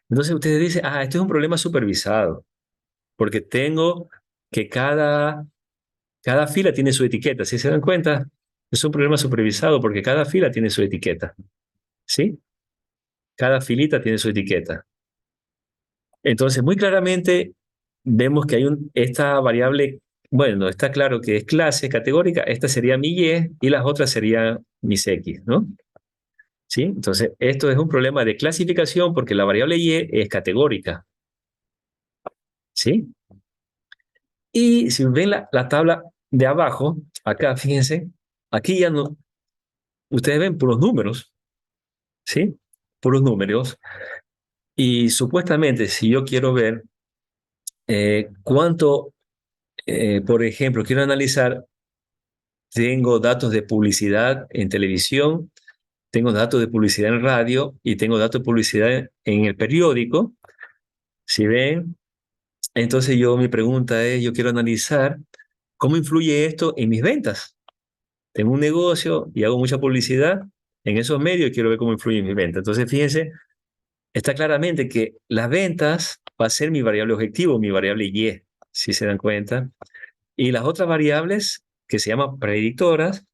Speaker 1: Entonces ustedes dicen, ah, esto es un problema supervisado, porque tengo que cada fila tiene su etiqueta. ¿Sí se dan cuenta? Es un problema supervisado porque cada fila tiene su etiqueta. ¿Sí? Cada filita tiene su etiqueta. Entonces, muy claramente vemos que hay esta variable, bueno, está claro que es clase categórica, esta sería mi y las otras serían mis X, ¿no? ¿Sí? Entonces, esto es un problema de clasificación porque la variable Y es categórica, ¿sí? Y si ven la tabla de abajo, acá, fíjense, aquí ya no, ustedes ven puros números, ¿sí? Puros números. Y supuestamente, si yo quiero ver cuánto, por ejemplo, quiero analizar, tengo datos de publicidad en televisión, tengo datos de publicidad en radio y tengo datos de publicidad en el periódico. Si ven, entonces mi pregunta es, yo quiero analizar cómo influye esto en mis ventas. Tengo un negocio y hago mucha publicidad en esos medios y quiero ver cómo influye en mis ventas. Entonces, fíjense, está claramente que las ventas va a ser mi variable objetivo, mi variable Y, si se dan cuenta. Y las otras variables que se llaman predictoras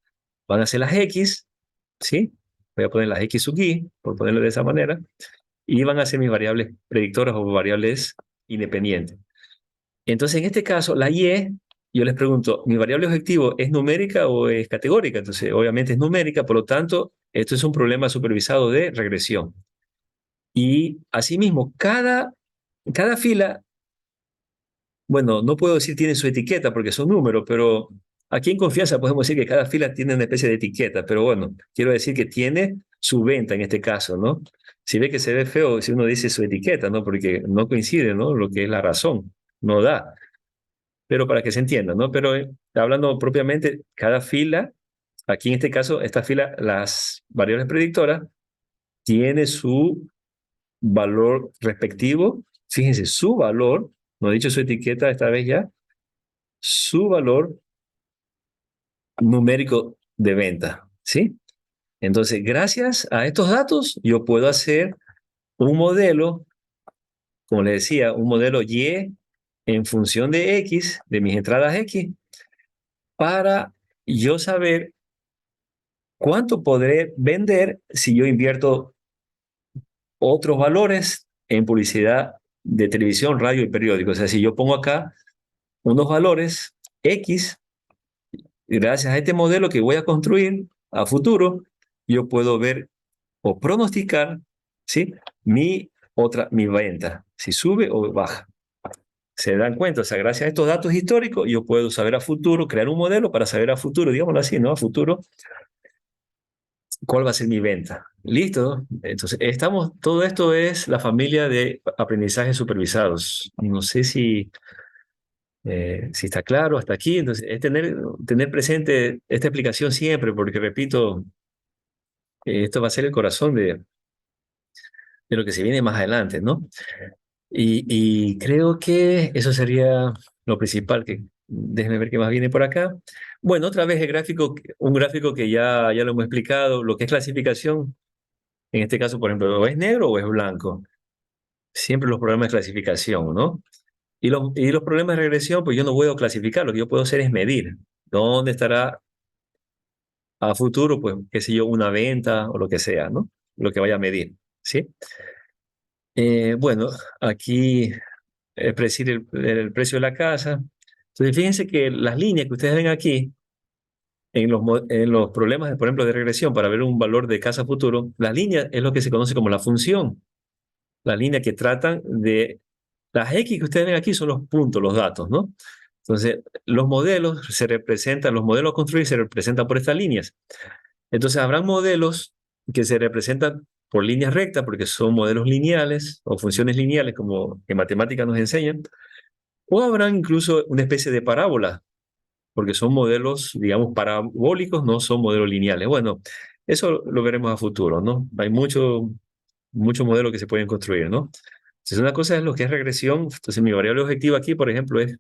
Speaker 1: van a ser las X, ¿sí? Voy a poner las X sub Y, por ponerlo de esa manera, y van a ser mis variables predictoras o variables independientes. Entonces, en este caso, la Y, yo les pregunto, ¿mi variable objetivo es numérica o es categórica? Entonces, obviamente es numérica, por lo tanto, esto es un problema supervisado de regresión. Y asimismo, cada fila, bueno, no puedo decir tiene su etiqueta porque son números, pero aquí en confianza podemos decir que cada fila tiene una especie de etiqueta, pero bueno, quiero decir que tiene su venta en este caso, ¿no? Si ve que se ve feo, si uno dice su etiqueta, ¿no? Porque no coincide, ¿no? Lo que es la razón, no da, pero para que se entienda, ¿no? Pero hablando propiamente, cada fila, aquí en este caso, esta fila, las variables predictoras, tiene su valor respectivo. Fíjense, su valor, no he dicho su etiqueta esta vez ya, su valor numérico de venta, ¿sí? Entonces, gracias a estos datos, yo puedo hacer un modelo, como les decía, un modelo Y en función de X, de mis entradas X, para yo saber cuánto podré vender si yo invierto otros valores en publicidad de televisión, radio y periódico. O sea, si yo pongo acá unos valores X, gracias a este modelo que voy a construir a futuro, yo puedo ver o pronosticar, ¿sí? Mi venta, si sube o baja. Se dan cuenta, o sea, gracias a estos datos históricos, yo puedo saber a futuro, crear un modelo para saber a futuro, digámoslo así, ¿no? A futuro, cuál va a ser mi venta. ¿Listo? Entonces, todo esto es la familia de aprendizajes supervisados. No sé si está claro hasta aquí. Entonces, es tener presente esta explicación siempre, porque repito, esto va a ser el corazón de lo que se viene más adelante, ¿no? Y creo que eso sería lo principal. Déjenme ver qué más viene por acá. Bueno, otra vez un gráfico que ya lo hemos explicado, lo que es clasificación. En este caso, por ejemplo, o es negro o es blanco. Siempre los problemas de clasificación, ¿no? Y los problemas de regresión, pues yo no puedo clasificar, lo que yo puedo hacer es medir dónde estará a futuro, pues, qué sé yo, una venta o lo que sea, ¿no? Lo que vaya a medir, ¿sí? Bueno, aquí es predecir el precio de la casa. Entonces, fíjense que las líneas que ustedes ven aquí, en los problemas, por ejemplo, de regresión, para ver un valor de casa futuro, la línea es lo que se conoce como la función. La línea que tratan de... Las X que ustedes ven aquí son los puntos, los datos, ¿no? Entonces, los modelos a construir se representan por estas líneas. Entonces, habrán modelos que se representan por líneas rectas, porque son modelos lineales o funciones lineales, como en matemáticas nos enseñan, o habrán incluso una especie de parábola, porque son modelos, digamos, parabólicos, no son modelos lineales. Bueno, eso lo veremos a futuro, ¿no? Hay muchos modelos que se pueden construir, ¿no? Entonces, una cosa es lo que es regresión. Entonces, mi variable objetiva aquí, por ejemplo, es,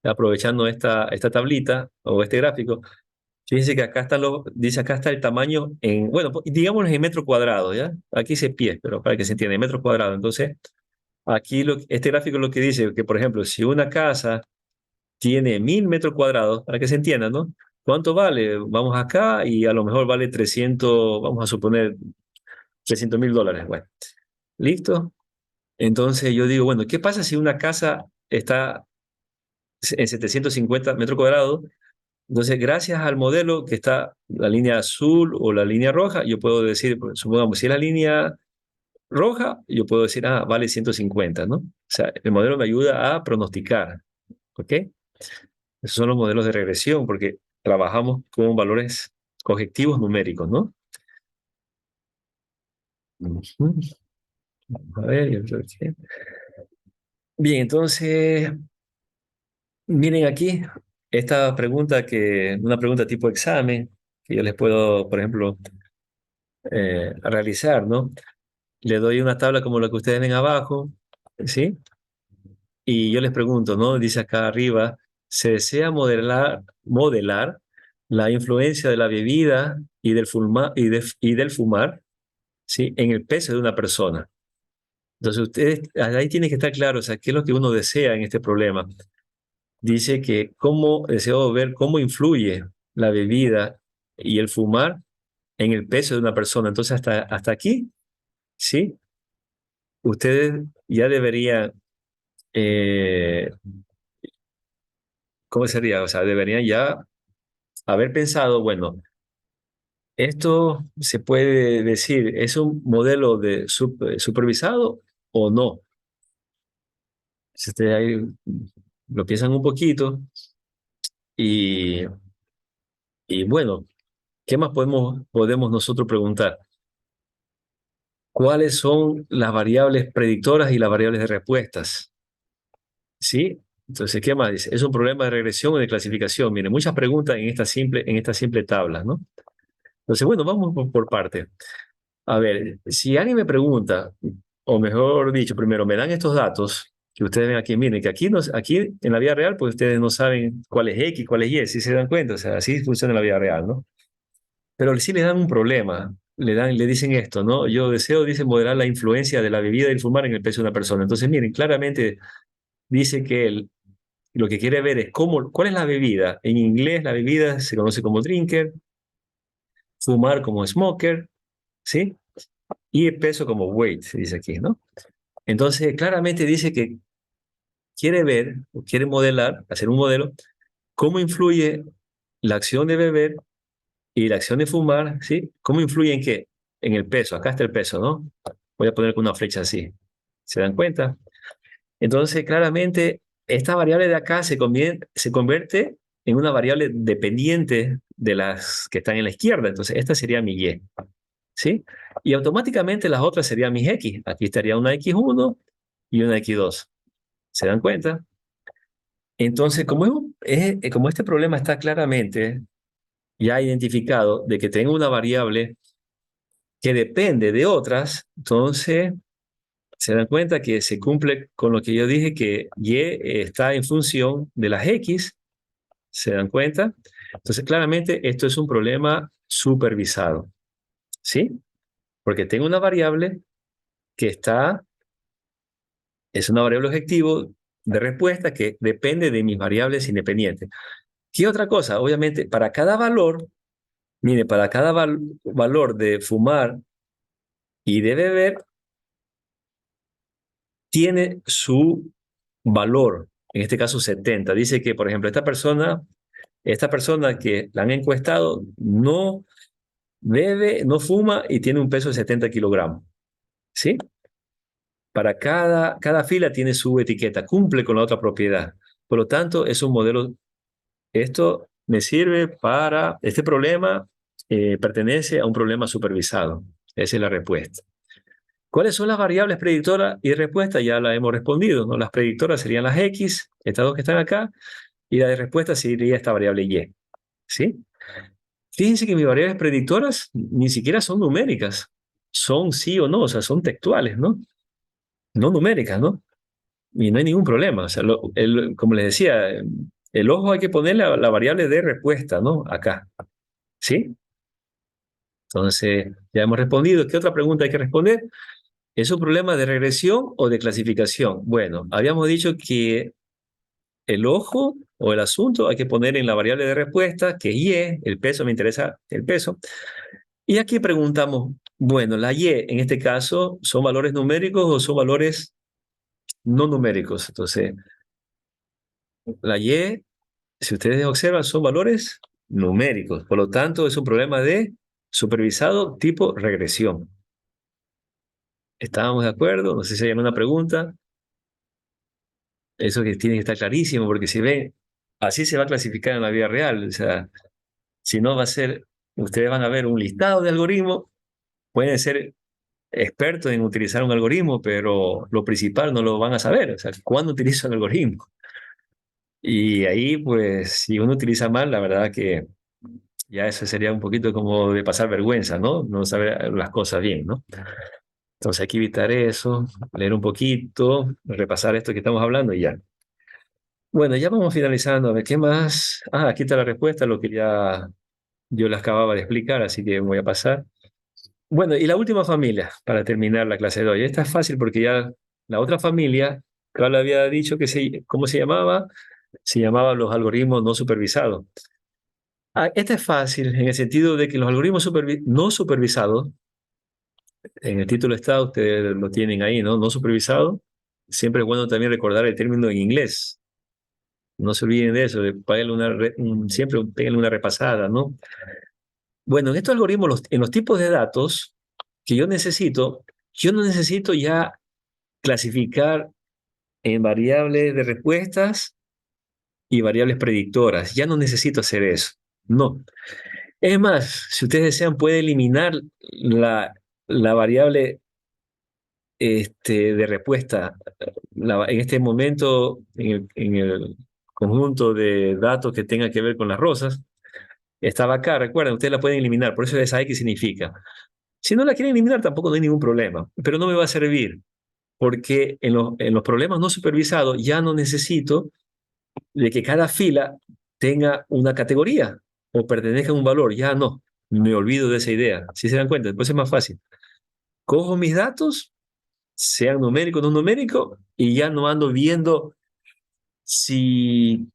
Speaker 1: aprovechando esta tablita o este gráfico, fíjense que dice acá está el tamaño bueno, digámoslo en metro cuadrado, ¿ya? Aquí dice pies, pero para que se entienda, en metros cuadrados. Entonces, aquí este gráfico lo que dice que, por ejemplo, si una casa tiene 1.000 metros cuadrados, para que se entienda, ¿no? ¿Cuánto vale? Vamos acá y a lo mejor vale 300, vamos a suponer $300.000. Bueno, ¿listo? Entonces yo digo, bueno, ¿qué pasa si una casa está en 750 metros cuadrados? Entonces, gracias al modelo que está la línea azul o la línea roja, yo puedo decir, pues, supongamos, si es la línea roja, yo puedo decir, vale 150, ¿no? O sea, el modelo me ayuda a pronosticar, ¿ok? Esos son los modelos de regresión, porque trabajamos con valores objetivos numéricos, ¿no? Ujú. A ver, yo creo que... Bien, entonces, miren aquí, esta pregunta una pregunta tipo examen, que yo les puedo, por ejemplo, realizar, ¿no? Le doy una tabla como la que ustedes ven abajo, ¿sí? Y yo les pregunto, ¿no? Dice acá arriba, se desea modelar la influencia de la bebida y del fumar, ¿sí? En el peso de una persona. Entonces, ustedes, ahí tienen que estar claros, o sea, qué es lo que uno desea en este problema. Dice que deseo ver cómo influye la bebida y el fumar en el peso de una persona. Entonces, hasta aquí, ¿sí? Ustedes ya deberían, eh, ¿cómo sería? O sea, deberían ya haber pensado, bueno, esto se puede decir, ¿es un modelo de supervisado o no? Si ustedes ahí lo piensan un poquito y, y bueno, ¿qué más podemos nosotros preguntar? ¿Cuáles son las variables predictoras y las variables de respuestas? ¿Sí? Entonces, ¿qué más dice? ¿Es un problema de regresión o de clasificación? Miren, muchas preguntas en esta simple tabla, ¿no? Entonces, bueno, vamos por parte. A ver, si alguien me pregunta, o mejor dicho, primero me dan estos datos que ustedes ven aquí, miren, que aquí en la vida real, pues ustedes no saben cuál es X, cuál es Y, si se dan cuenta, o sea, así funciona la vida real, ¿no? Pero sí le dan un problema, le dicen esto, ¿no? Yo deseo, dice, moderar la influencia de la bebida y el fumar en el peso de una persona. Entonces, miren, claramente dice que él lo que quiere ver es cuál es la bebida. En inglés, la bebida se conoce como drinker, fumar como smoker, ¿sí? Y el peso como weight, se dice aquí, ¿no? Entonces, claramente dice que quiere ver, o quiere modelar, hacer un modelo, cómo influye la acción de beber y la acción de fumar, ¿sí? ¿Cómo influye en qué? En el peso. Acá está el peso, ¿no? Voy a poner con una flecha así. ¿Se dan cuenta? Entonces, claramente, esta variable de acá se convierte en una variable dependiente de las que están en la izquierda. Entonces, esta sería mi Y, ¿sí? Y automáticamente las otras serían mis X. Aquí estaría una X1 y una X2. ¿Se dan cuenta? Entonces, como este problema está claramente ya identificado de que tengo una variable que depende de otras, entonces se dan cuenta que se cumple con lo que yo dije, que Y está en función de las X, ¿se dan cuenta? Entonces, claramente esto es un problema supervisado, ¿sí? Porque tengo una variable que es una variable objetivo de respuesta que depende de mis variables independientes. ¿Qué otra cosa? Obviamente, para cada valor, mire, para cada valor de fumar y de beber, tiene su valor, en este caso 70. Dice que, por ejemplo, esta persona que la han encuestado no bebe, no fuma y tiene un peso de 70 kilogramos. ¿Sí? Para cada fila tiene su etiqueta, cumple con la otra propiedad. Por lo tanto, es un modelo. Esto me sirve este problema pertenece a un problema supervisado. Esa es la respuesta. ¿Cuáles son las variables predictoras y respuesta? Ya la hemos respondido, ¿no? Las predictoras serían las X, estas dos que están acá, y la de respuesta sería esta variable Y. ¿Sí? Fíjense que mis variables predictoras ni siquiera son numéricas, son sí o no, o sea, son textuales, ¿no? No numéricas, ¿no? Y no hay ningún problema. O sea, como les decía, el ojo hay que ponerle la variable de respuesta, ¿no? Acá. ¿Sí? Entonces, ya hemos respondido. ¿Qué otra pregunta hay que responder? ¿Es un problema de regresión o de clasificación? Bueno, habíamos dicho que el ojo o el asunto hay que poner en la variable de respuesta, que es Y, el peso, me interesa el peso. Y aquí preguntamos, bueno, la Y en este caso, ¿son valores numéricos o son valores no numéricos? Entonces, la Y, si ustedes observan, son valores numéricos. Por lo tanto, es un problema de supervisado tipo regresión. ¿Estábamos de acuerdo? No sé si hay alguna pregunta. Eso que tiene que estar clarísimo, porque si ven, así se va a clasificar en la vida real. O sea, si no va a ser ustedes van a ver un listado de algoritmos, pueden ser expertos en utilizar un algoritmo, pero lo principal no lo van a saber, o sea, cuándo utilizo el algoritmo. Y ahí, pues, si uno utiliza mal, la verdad que ya eso sería un poquito como de pasar vergüenza, ¿no? No saber las cosas bien, ¿no? Entonces hay que evitar eso, leer un poquito, repasar esto que estamos hablando y ya. Bueno, ya vamos finalizando. A ver, ¿qué más? Ah, aquí está la respuesta, lo que ya yo les acababa de explicar, así que voy a pasar. Bueno, y la última familia, para terminar la clase de hoy. Esta es fácil porque ya la otra familia, Carl había dicho que ¿cómo se llamaba? Se llamaba los algoritmos no supervisados. Ah, esta es fácil en el sentido de que los algoritmos no supervisados, en el título está, ustedes lo tienen ahí, ¿no? No supervisado. Siempre es bueno también recordar el término en inglés. No se olviden de eso, de siempre péguenle una repasada, ¿no? Bueno, en estos algoritmos, en los tipos de datos que yo no necesito ya clasificar en variables de respuestas y variables predictoras. Ya no necesito hacer eso. No. Es más, si ustedes desean, puede eliminar la variable de respuesta. En este momento, en el conjunto de datos que tenga que ver con las rosas, estaba acá, recuerden, ustedes la pueden eliminar, por eso ya sabe qué significa. Si no la quieren eliminar, tampoco no hay ningún problema, pero no me va a servir, porque en los problemas no supervisados ya no necesito de que cada fila tenga una categoría o pertenezca a un valor, ya no, me olvido de esa idea. Si se dan cuenta, después es más fácil. Cojo mis datos, sean numéricos o no numéricos, y ya no ando viendo si,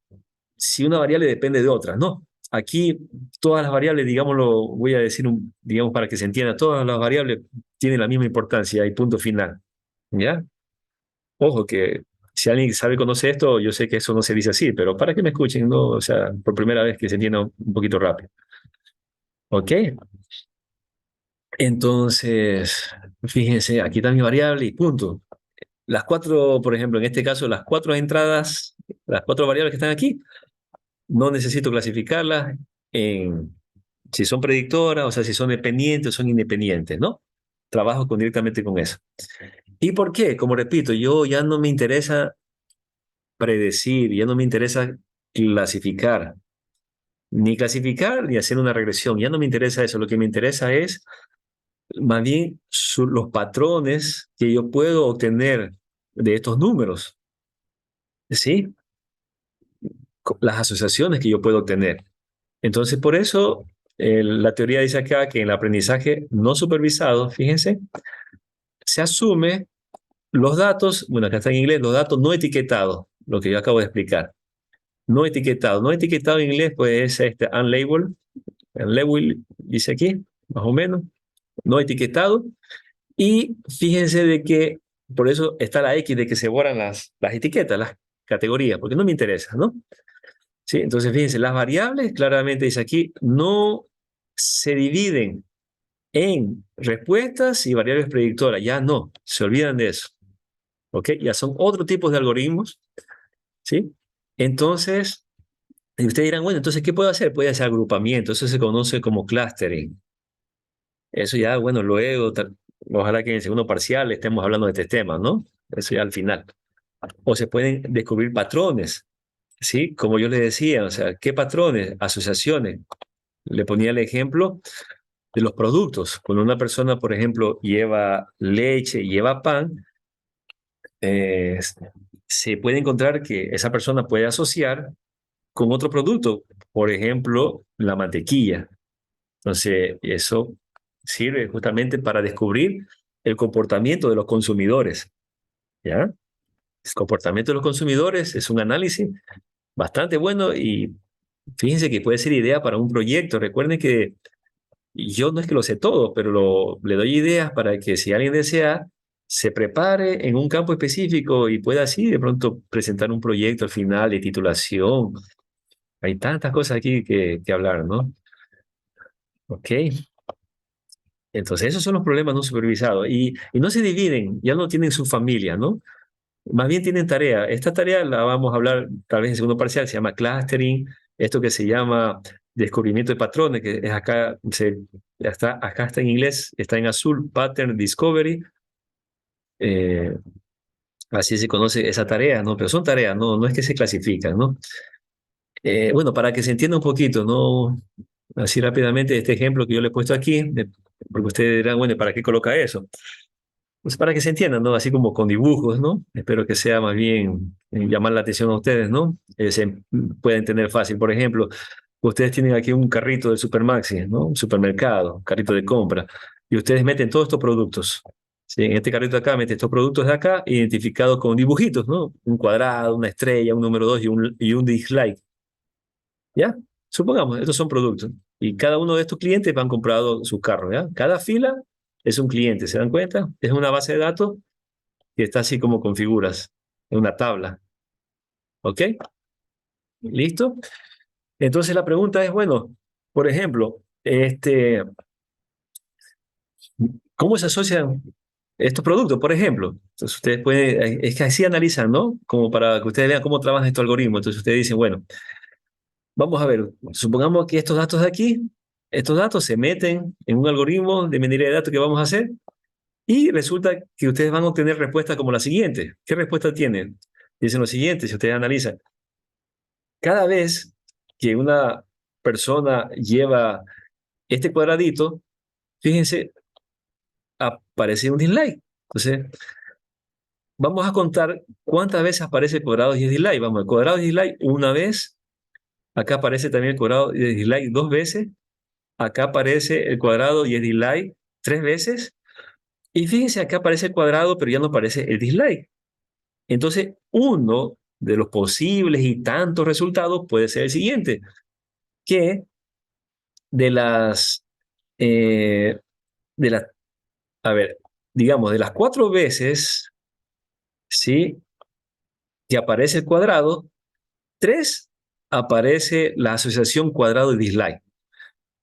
Speaker 1: si una variable depende de otra. No, aquí todas las variables, digámoslo, voy a decir, digamos para que se entienda, todas las variables tienen la misma importancia y punto final. ¿Ya? Ojo que si alguien sabe, conoce esto, yo sé que eso no se dice así, pero para que me escuchen, ¿no? O sea, por primera vez que se entienda un poquito rápido. ¿Ok? Entonces, fíjense, aquí está mi variable y punto. Las cuatro, por ejemplo, en este caso, las cuatro entradas, las cuatro variables que están aquí, no necesito clasificarlas en si son predictoras, o sea, si son dependientes o son independientes, ¿no? Trabajo directamente con eso. ¿Y por qué? Como repito, yo ya no me interesa predecir, ya no me interesa clasificar, ni clasificar ni hacer una regresión, ya no me interesa eso, lo que me interesa es más bien los patrones que yo puedo obtener de estos números, ¿sí? Las asociaciones que yo puedo obtener. Entonces, por eso la teoría dice acá que en el aprendizaje no supervisado, fíjense, se asume los datos, bueno, acá está en inglés, los datos no etiquetados, lo que yo acabo de explicar. No etiquetado. No etiquetado en inglés, pues es unlabeled, unlabeled, dice aquí, más o menos. No etiquetado. Y fíjense de que por eso está la X de que se borran las etiquetas, las categorías, porque no me interesa, ¿no? ¿Sí? Entonces, fíjense, las variables, claramente dice aquí, no se dividen en respuestas y variables predictoras. Ya no, se olvidan de eso. ¿Ok? Ya son otro tipo de algoritmos, ¿sí? Entonces, y ustedes dirán, bueno, entonces, ¿qué puedo hacer? Puede hacer agrupamiento, eso se conoce como clustering. Eso ya, bueno, luego, ojalá que en el segundo parcial estemos hablando de este tema, ¿no? Eso ya al final. O se pueden descubrir patrones, ¿sí? Como yo les decía, o sea, ¿qué patrones? Asociaciones. Le ponía el ejemplo de los productos. Cuando una persona, por ejemplo, lleva leche, lleva pan, eh, se puede encontrar que esa persona puede asociar con otro producto, por ejemplo, la mantequilla. Entonces, eso sirve justamente para descubrir el comportamiento de los consumidores, ¿ya? El comportamiento de los consumidores es un análisis bastante bueno y fíjense que puede ser idea para un proyecto. Recuerden que yo no es que lo sé todo, pero le doy ideas para que si alguien desea, se prepare en un campo específico y pueda así de pronto presentar un proyecto al final de titulación. Hay tantas cosas aquí que hablar, ¿no? Ok. Entonces, esos son los problemas no supervisados y no se dividen, ya no tienen su familia, ¿no? Más bien tienen tarea. Esta tarea la vamos a hablar tal vez en segundo parcial, se llama clustering, esto que se llama descubrimiento de patrones, que es acá, acá está en inglés, está en azul, Pattern Discovery. Eh, Así se conoce esa tarea, ¿no? Pero son tareas, no es que se clasifican, ¿no? Bueno, para que se entienda un poquito, ¿no? Así rápidamente, este ejemplo que yo le he puesto aquí, porque ustedes dirán, bueno, ¿para qué coloca eso? Pues para que se entiendan, ¿no? Así como con dibujos, ¿no? Espero que sea más bien llamar la atención a ustedes, ¿no? Se pueden entender fácil. Por ejemplo, ustedes tienen aquí un carrito del Supermaxi, ¿no? Un supermercado, un carrito de compra, y ustedes meten todos estos productos. ¿Sí? En este carrito de acá meten estos productos de acá, identificados con dibujitos, ¿no? Un cuadrado, una estrella, un número 2 y un dislike. ¿Ya? Supongamos, estos son productos. Y cada uno de estos clientes han comprado su carro, ¿ya? Cada fila es un cliente, ¿se dan cuenta? Es una base de datos que está así como con figuras, en una tabla. ¿Ok? ¿Listo? Entonces la pregunta es, bueno, por ejemplo, ¿cómo se asocian estos productos, por ejemplo? Entonces ustedes pueden, es que así analizan, ¿no? Como para que ustedes vean cómo trabaja estos algoritmos. Entonces ustedes dicen, bueno, vamos a ver, supongamos que estos datos de aquí, estos datos se meten en un algoritmo de minería de datos que vamos a hacer y resulta que ustedes van a obtener respuestas como la siguiente. ¿Qué respuesta tienen? Dicen lo siguiente, si ustedes analizan. Cada vez que una persona lleva este cuadradito, fíjense, aparece un dislike. Entonces, vamos a contar cuántas veces aparece el cuadrado y el dislike. Vamos, el cuadrado y dislike una vez. Acá aparece también el cuadrado y el dislike dos veces. Acá aparece el cuadrado y el dislike tres veces. Y fíjense, acá aparece el cuadrado, pero ya no aparece el dislike. Entonces, uno de los posibles y tantos resultados puede ser el siguiente, que de las, eh, de las, a ver, digamos, de las cuatro veces, ¿sí? Que aparece el cuadrado, tres aparece la asociación cuadrado y dislike.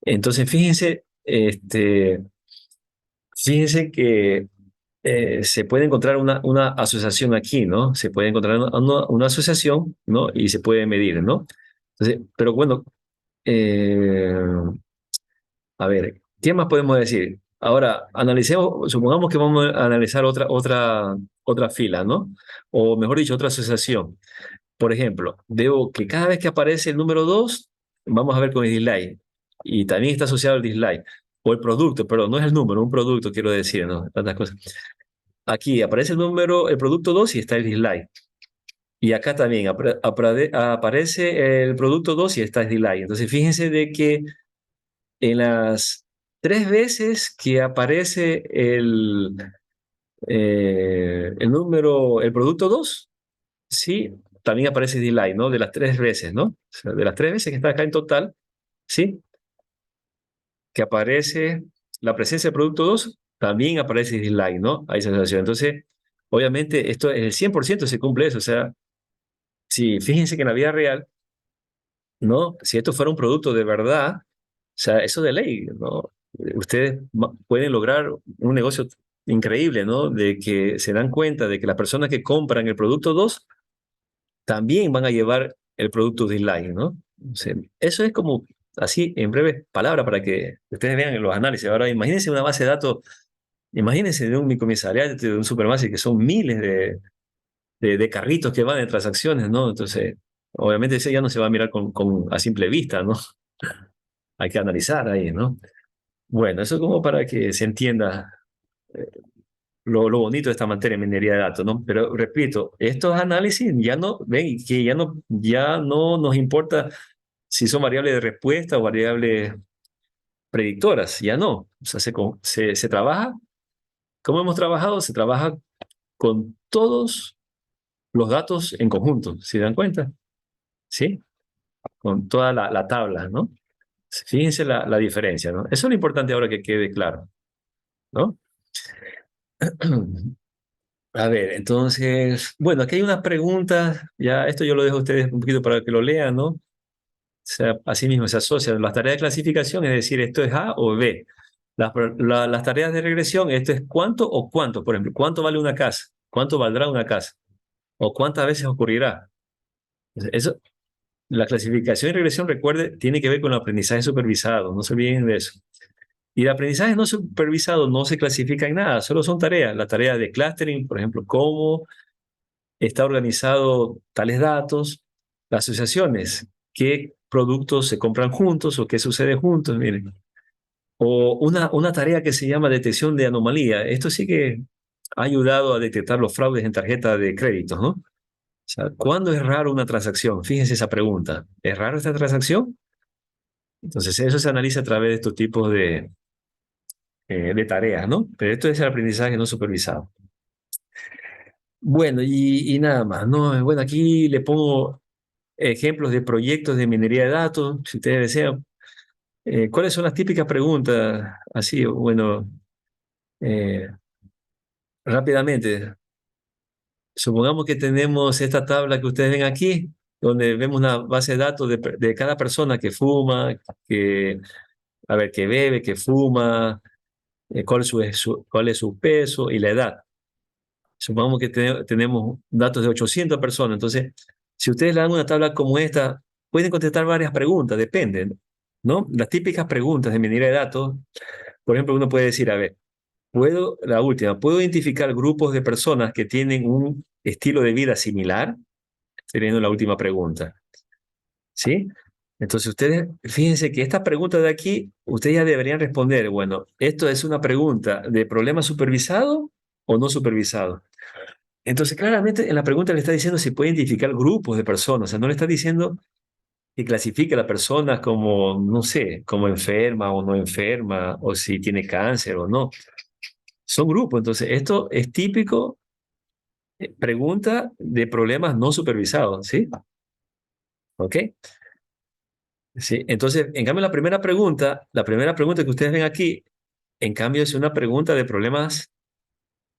Speaker 1: Entonces, fíjense que se puede encontrar una asociación aquí, ¿no? Se puede encontrar una asociación, ¿no? Y se puede medir, ¿no? Entonces, pero bueno, eh, a ver, ¿qué más podemos decir? Ahora, analicemos, supongamos que vamos a analizar otra fila, ¿no? O mejor dicho, otra asociación. Por ejemplo, veo que cada vez que aparece el número 2 vamos a ver con el dislike. Y también está asociado el dislike. O el producto, perdón, no es el número, un producto quiero decir, ¿no? Tantas cosas. Aquí aparece el producto 2 y está el dislike. Y acá también aparece el producto 2 y está el dislike. Entonces, fíjense de que en las tres veces que aparece el producto 2 sí, también aparece delay, ¿no? De las tres veces, ¿no? O sea, de las tres veces que está acá en total, sí, que aparece la presencia del producto 2 también aparece delay, ¿no? Hay sensación. Entonces, obviamente, esto en el 100% se cumple eso. O sea, si fíjense que en la vida real, ¿no? Si esto fuera un producto de verdad, o sea, eso de ley, ¿no? Ustedes pueden lograr un negocio increíble, ¿no? De que se dan cuenta de que las personas que compran el producto 2 también van a llevar el producto de inline, ¿no? O sea, eso es como así, en breves palabras, para que ustedes vean los análisis. Ahora, imagínense una base de datos, imagínense de un microempresarial, de un supermercado, que son miles de carritos que van en transacciones, ¿no? Entonces, obviamente eso ya no se va a mirar a simple vista, ¿no? Hay que analizar ahí, ¿no? Bueno, eso como para que se entienda eh, lo bonito de esta materia de minería de datos, ¿no? Pero repito, estos análisis ya no, ven, que ya no nos importa si son variables de respuesta o variables predictoras, ya no. O sea, se trabaja, como hemos trabajado, se trabaja con todos los datos en conjunto, ¿se dan cuenta? ¿Sí? Con toda la tabla, ¿no? Fíjense la diferencia, ¿no? Eso es lo importante ahora que quede claro, ¿no? A ver, entonces, bueno, aquí hay unas preguntas, ya esto yo lo dejo a ustedes un poquito para que lo lean, ¿no? O sea, así mismo se asocian las tareas de clasificación, es decir, esto es A o B. Las tareas de regresión, esto es cuánto o cuánto. Por ejemplo, ¿cuánto vale una casa? ¿Cuánto valdrá una casa? ¿O cuántas veces ocurrirá? Eso, La clasificación y regresión, recuerde, tiene que ver con el aprendizaje supervisado, no se olviden de eso. Y el aprendizaje no supervisado no se clasifica en nada, solo son tareas. Las tareas de clustering, por ejemplo, cómo está organizado tales datos, las asociaciones, qué productos se compran juntos o qué sucede juntos, miren. O una tarea que se llama detección de anomalía. Esto sí que ha ayudado a detectar los fraudes en tarjeta de crédito, ¿no? O sea, ¿cuándo es raro una transacción? Fíjense esa pregunta. ¿Es raro esta transacción? Entonces, eso se analiza a través de estos tipos de tareas, ¿no? Pero esto es el aprendizaje no supervisado. Bueno, y nada más, ¿no? Bueno, aquí le pongo ejemplos de proyectos de minería de datos, si ustedes desean. ¿Cuáles son las típicas preguntas? Así, bueno, eh, rápidamente. Supongamos que tenemos esta tabla que ustedes ven aquí, donde vemos una base de datos de cada persona que fuma, a ver, que bebe, que fuma, cuál es su peso y la edad. Supongamos que tenemos datos de 800 personas. Entonces, si ustedes le dan una tabla como esta, pueden contestar varias preguntas, dependen, ¿no? Las típicas preguntas de minería de datos, por ejemplo, uno puede decir, a ver, la última, ¿puedo identificar grupos de personas que tienen un estilo de vida similar? Sería la última pregunta, ¿sí? Entonces ustedes, fíjense que esta pregunta de aquí, ustedes ya deberían responder, bueno, ¿esto es una pregunta de problema supervisado o no supervisado? Entonces, claramente en la pregunta le está diciendo si puede identificar grupos de personas, o sea, no le está diciendo que clasifique a la persona como, no sé, como enferma o no enferma, o si tiene cáncer o no. Son grupos, entonces esto es típico, pregunta de problemas no supervisados, ¿sí? ¿Ok? Sí, entonces, en cambio, la primera pregunta que ustedes ven aquí, en cambio, es una pregunta de problemas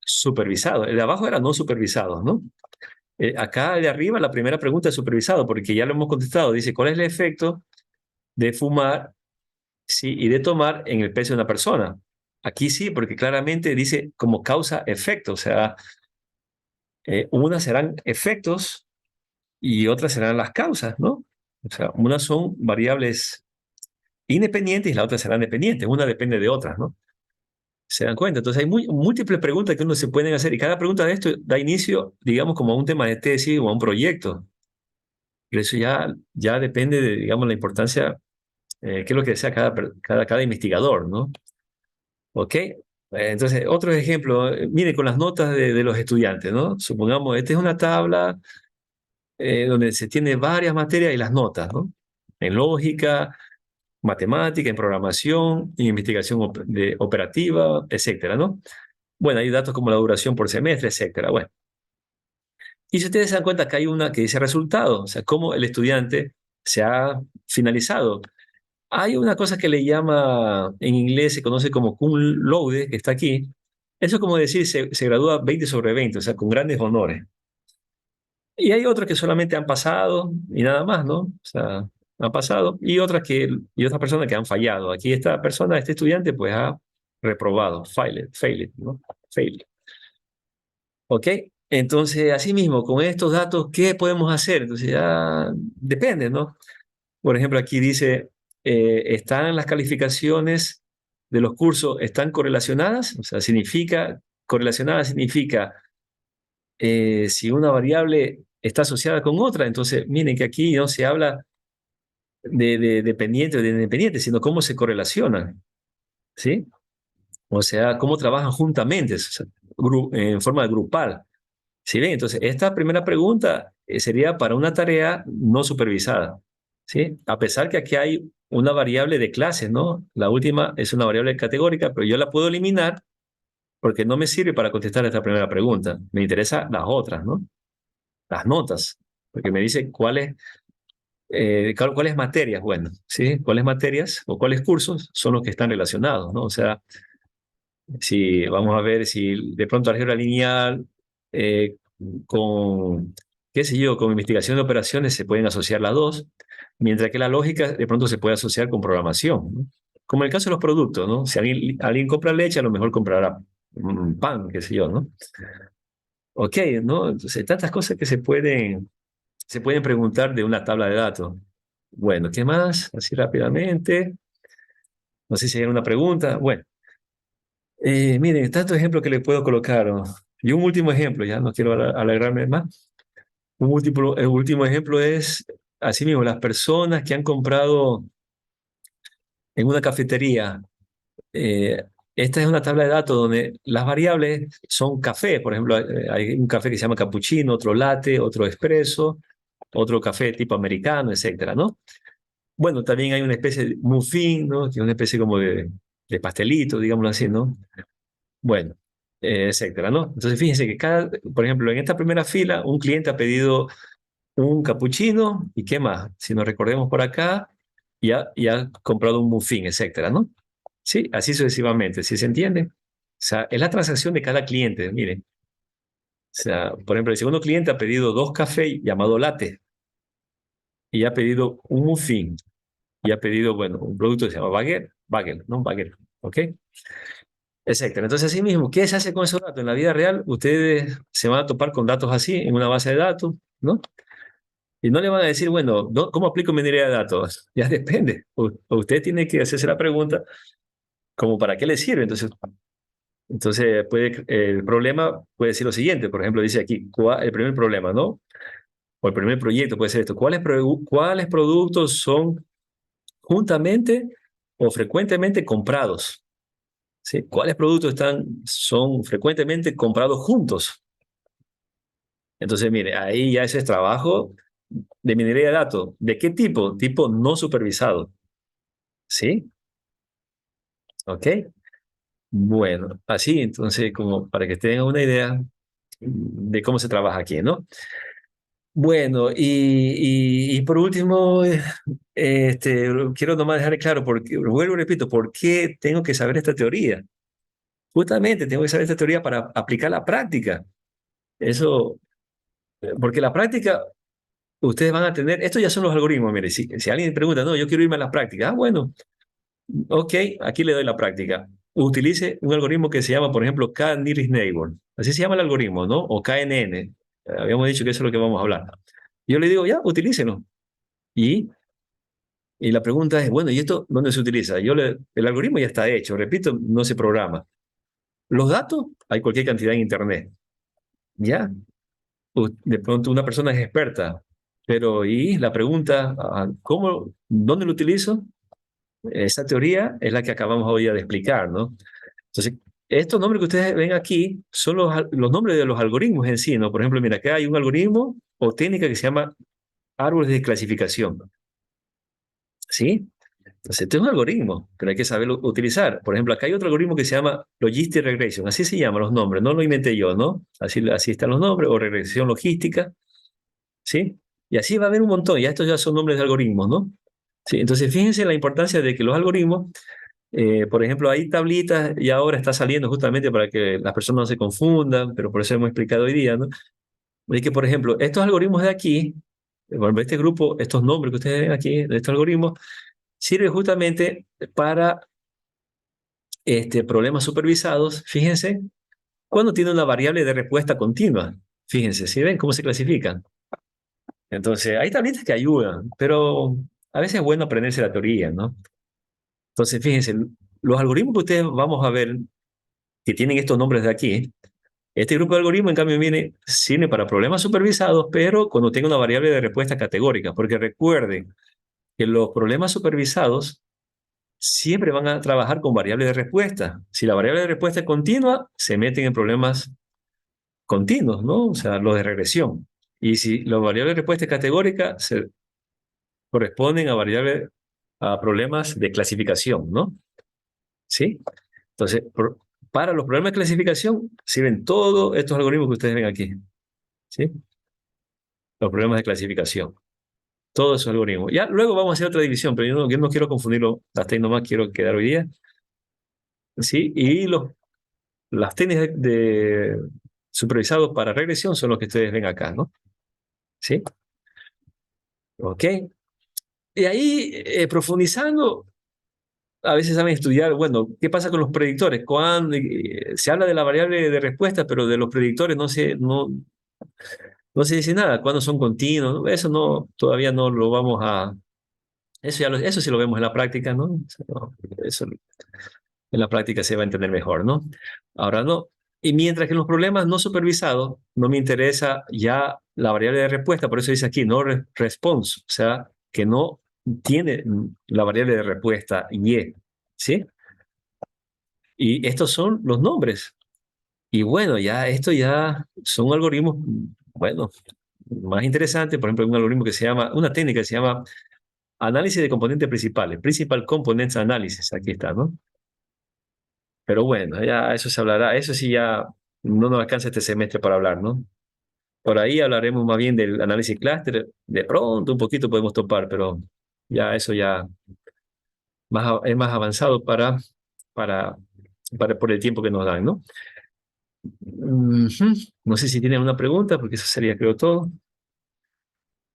Speaker 1: supervisados. El de abajo era no supervisados, ¿no? Acá de arriba, la primera pregunta es supervisado, porque ya lo hemos contestado. Dice, ¿cuál es el efecto de fumar, sí, y de tomar en el peso de una persona? Aquí sí, porque claramente dice como causa-efecto, o sea, unas serán efectos y otras serán las causas, ¿no? O sea, unas son variables independientes y las otras serán dependientes. Una depende de otras, ¿no? ¿Se dan cuenta? Entonces hay múltiples preguntas que uno se pueden hacer y cada pregunta de esto da inicio, digamos, como a un tema de tesis o a un proyecto. Y eso ya depende de, digamos, la importancia, qué es lo que desea cada investigador, ¿no? ¿Ok? Entonces, otro ejemplo, mire, con las notas de los estudiantes, ¿no? Supongamos, esta es una tabla donde se tiene varias materias y las notas, ¿no? En lógica, matemática, en programación, en investigación operativa, etcétera, ¿no? Bueno, hay datos como la duración por semestre, etcétera. Bueno, y si ustedes se dan cuenta que hay una que dice resultado, o sea, cómo el estudiante se ha finalizado. Hay una cosa que le llama, en inglés se conoce como cum laude, que está aquí. Eso es como decir, se gradúa 20 sobre 20, o sea, con grandes honores. Y hay otros que solamente han pasado y nada más, ¿no? O sea, han pasado. Y otras personas que han fallado. Aquí esta persona, este estudiante, pues ha reprobado, failed, ¿no? Failed. ¿Ok? Entonces, así mismo, con estos datos, ¿qué podemos hacer? Entonces, ya depende, ¿no? Por ejemplo, aquí dice, ¿están las calificaciones de los cursos, están correlacionadas? O sea, correlacionada significa si una variable está asociada con otra. Entonces, miren que aquí no se habla de dependiente o de independiente, sino cómo se correlacionan, ¿sí? O sea, cómo trabajan juntamente, o sea, en forma grupal. ¿Sí ven? Entonces, esta primera pregunta sería para una tarea no supervisada, ¿sí? A pesar que aquí hay una variable de clases, ¿no? La última es una variable categórica, pero yo la puedo eliminar porque no me sirve para contestar esta primera pregunta. Me interesan las otras, ¿no? Las notas, porque me dice cuáles materias, bueno, ¿sí? ¿Cuáles materias o cuáles cursos son los que están relacionados, ¿no? O sea, si vamos a ver si de pronto álgebra lineal eh, con, qué sé yo, con investigación de operaciones se pueden asociar las dos, mientras que la lógica de pronto se puede asociar con programación, ¿no? Como en el caso de los productos, ¿no? Si alguien compra leche, a lo mejor comprará pan, qué sé yo, ¿no? Ok, ¿no? Entonces, tantas cosas que se pueden se pueden preguntar de una tabla de datos. Bueno, ¿qué más? Así rápidamente. No sé si hay una pregunta. Bueno, miren, tantos ejemplos que les puedo colocar, ¿no? Y un último ejemplo, ya no quiero alegrarme más. El último ejemplo es, así mismo, las personas que han comprado en una cafetería. eh, Esta es una tabla de datos donde las variables son café. Por ejemplo, hay un café que se llama cappuccino, otro latte, otro espresso, otro café tipo americano, etcétera, ¿no? Bueno, también hay una especie de muffin, ¿no? Que es una especie como de pastelito, digámoslo así, ¿no? Bueno, etcétera, ¿no? Entonces, fíjense que por ejemplo, en esta primera fila, un cliente ha pedido un capuchino y qué más. Si nos recordemos por acá, ya ha comprado un muffin, etcétera, ¿no? Sí, así sucesivamente, ¿sí se entiende? O sea, es la transacción de cada cliente, miren. O sea, por ejemplo, el segundo cliente ha pedido dos cafés llamado latte y ha pedido un muffin y ha pedido, bueno, un producto que se llama bagel, ¿no? Bagel, ¿ok? Exacto. Entonces, así mismo, ¿qué se hace con esos datos? En la vida real, ustedes se van a topar con datos así en una base de datos, ¿no? Y no le van a decir, bueno, ¿cómo aplico minería de datos? Ya depende. Usted tiene que hacerse la pregunta, ¿como para qué le sirve? Entonces el problema puede decir lo siguiente, por ejemplo, dice aquí, el primer problema, ¿no? O el primer proyecto puede ser esto, ¿cuáles productos son juntamente o frecuentemente comprados? ¿Sí? ¿Cuáles productos son frecuentemente comprados juntos? Entonces, mire, ahí ya ese es trabajo de minería de datos. ¿De qué tipo? Tipo no supervisado. ¿Sí? ¿Ok? Bueno, así entonces como para que tengan una idea de cómo se trabaja aquí, ¿no? Bueno, y por último, quiero nomás dejar claro, porque, vuelvo y repito, ¿por qué tengo que saber esta teoría? Justamente tengo que saber esta teoría para aplicar la práctica. Eso, porque la práctica, ustedes van a tener, estos ya son los algoritmos, mire, si alguien pregunta, no, yo quiero irme a la práctica, bueno, ok, aquí le doy la práctica. Utilice un algoritmo que se llama, por ejemplo, K-Nearest Neighbor. Así se llama el algoritmo, ¿no? O KNN. Habíamos dicho que eso es lo que vamos a hablar. Yo le digo, ya, utilícelo. Y, y la pregunta es, bueno, ¿y esto dónde se utiliza? El algoritmo ya está hecho, repito, no se programa. Los datos, hay cualquier cantidad en Internet. ¿Ya? De pronto una persona es experta, pero ¿y la pregunta, dónde lo utilizo? Esa teoría es la que acabamos hoy de explicar, ¿no? Entonces, estos nombres que ustedes ven aquí son los nombres de los algoritmos en sí, ¿no? Por ejemplo, mira, acá hay un algoritmo o técnica que se llama árboles de clasificación, ¿sí? Entonces, este es un algoritmo, pero hay que saberlo utilizar. Por ejemplo, acá hay otro algoritmo que se llama Logistic Regression, así se llaman los nombres, no lo inventé yo, ¿no? Así están los nombres, o regresión logística, ¿sí? Y así va a haber un montón, ya estos ya son nombres de algoritmos, ¿no? Sí, entonces fíjense la importancia de que los algoritmos, por ejemplo, hay tablitas y ahora está saliendo justamente para que las personas no se confundan, pero por eso hemos explicado hoy día, ¿no? Es que, por ejemplo, estos algoritmos de aquí, bueno, este grupo, estos nombres que ustedes ven aquí, de estos algoritmos, sirve justamente para problemas supervisados, fíjense, cuando tiene una variable de respuesta continua. Fíjense, ¿sí ven cómo se clasifican? Entonces, hay tablitas que ayudan, pero a veces es bueno aprenderse la teoría, ¿no? Entonces, fíjense, los algoritmos que ustedes vamos a ver que tienen estos nombres de aquí, este grupo de algoritmos, en cambio, sirve para problemas supervisados, pero cuando tenga una variable de respuesta categórica, porque recuerden que los problemas supervisados siempre van a trabajar con variables de respuesta. Si la variable de respuesta es continua, se meten en problemas continuos, ¿no? O sea, los de regresión. Y si la variable de respuesta es categórica, se corresponden a problemas de clasificación, ¿no? ¿Sí? Entonces, para los problemas de clasificación sirven todos estos algoritmos que ustedes ven aquí, ¿sí? Los problemas de clasificación. Todos esos algoritmos. Ya luego vamos a hacer otra división, pero yo no quiero confundirlo, hasta ahí nomás quiero quedar hoy día, ¿sí? Y las técnicas supervisados para regresión son los que ustedes ven acá, ¿no? ¿Sí? Ok. Y ahí, profundizando, a veces saben estudiar, bueno, ¿qué pasa con los predictores? Se habla de la variable de respuesta, pero de los predictores no sé, no, No se dice nada, cuándo son continuos, ¿no? Eso no, todavía no lo vamos a, eso sí lo vemos en la práctica, ¿no? Eso en la práctica se va a entender mejor, ¿no? Ahora no. Y mientras que en los problemas no supervisados, no me interesa ya la variable de respuesta, por eso dice aquí, no response, o sea, que no tiene la variable de respuesta y, ¿sí? Y estos son los nombres. Y bueno, ya esto ya son algoritmos, bueno, más interesantes. Por ejemplo, un algoritmo que se llama, una técnica que se llama análisis de componentes principales, Principal Components Analysis, aquí está, ¿no? Pero bueno, ya eso se hablará, eso sí ya no nos alcanza este semestre para hablar, ¿no? Por ahí hablaremos más bien del análisis clúster, de pronto un poquito podemos topar, pero ya eso ya es más avanzado para, por el tiempo que nos dan, ¿no? Ujú. No sé si tienen una pregunta, porque eso sería creo todo.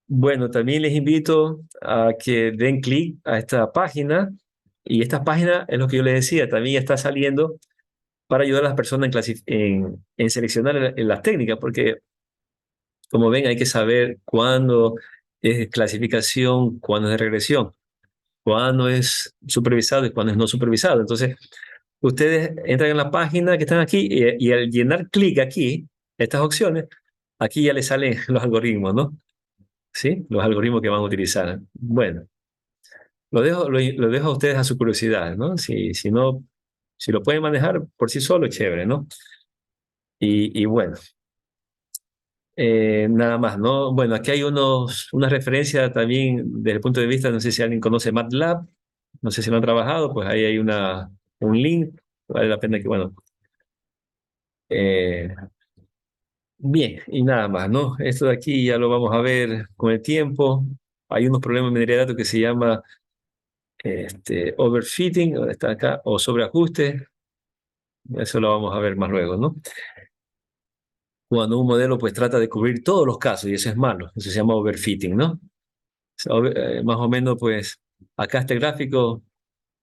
Speaker 1: Bueno, también les invito a que den clic a esta página, y esta página es lo que yo les decía, también está saliendo para ayudar a las personas en seleccionar en las técnicas, porque como ven hay que saber cuándo es clasificación, cuándo es regresión, cuándo es supervisado y cuándo es no supervisado. Entonces, ustedes entran en la página que están aquí y al llenar clic aquí, estas opciones, aquí ya les salen los algoritmos, ¿no? ¿Sí? Los algoritmos que van a utilizar. Bueno, lo dejo a ustedes a su curiosidad, ¿no? Si no, si lo pueden manejar por sí solo, chévere, ¿no? Y bueno, nada más, ¿no? Bueno, aquí hay una referencia también desde el punto de vista, no sé si alguien conoce MATLAB, no sé si lo han trabajado, pues ahí hay un link, vale la pena que, bueno, eh, bien, y nada más, ¿no? Esto de aquí ya lo vamos a ver con el tiempo. Hay unos problemas en minería de datos que se llama overfitting, está acá, o sobreajuste, eso lo vamos a ver más luego, ¿no? Cuando un modelo pues trata de cubrir todos los casos, y eso es malo, eso se llama overfitting, ¿no? Más o menos, pues, acá este gráfico,